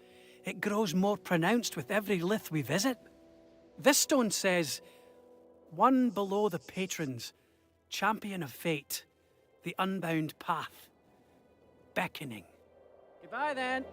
It grows more pronounced with every lith we visit. This stone says, "One below the patrons, champion of fate, the unbound path, beckoning." Goodbye then.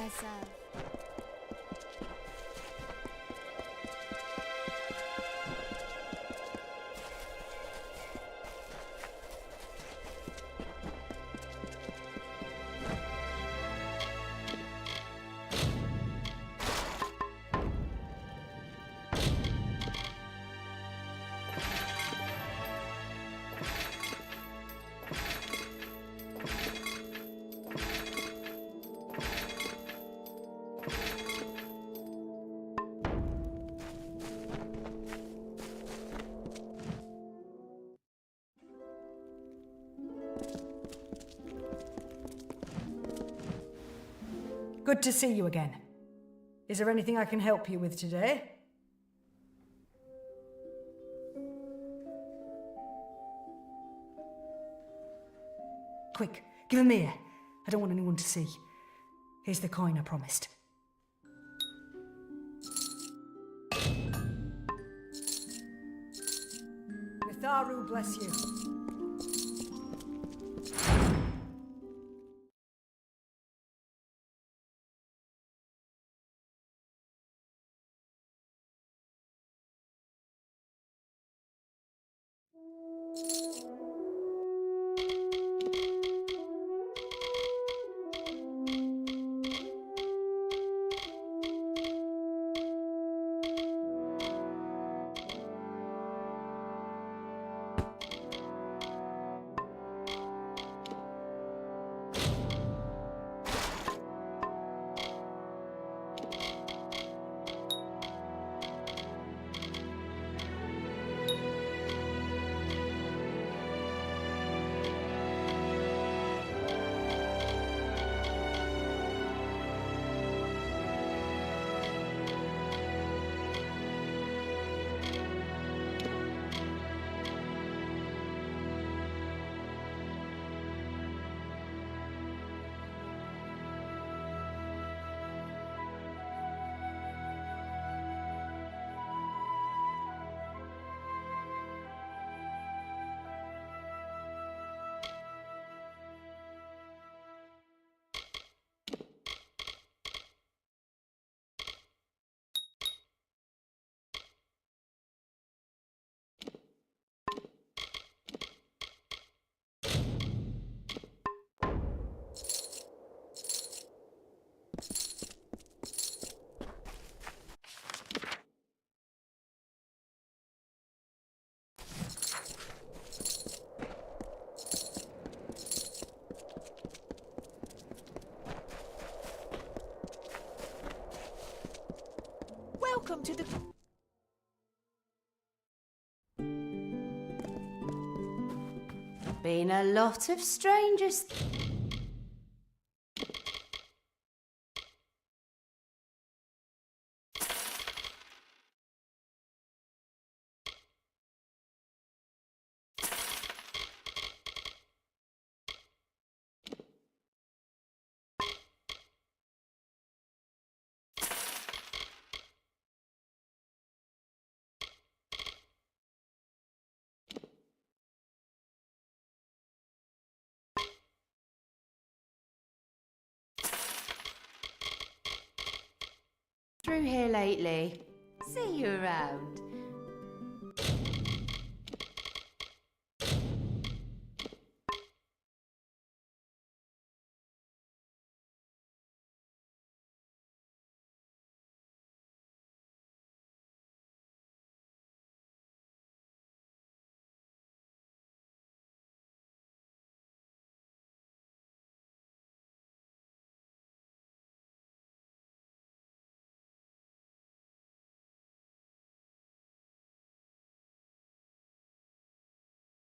I serve? Good to see you again. Is there anything I can help you with today? Quick, give him here. I don't want anyone to see. Here's the coin I promised. Mitharu bless you. Welcome to the... Been a lot of strangers. Through here lately. See you around.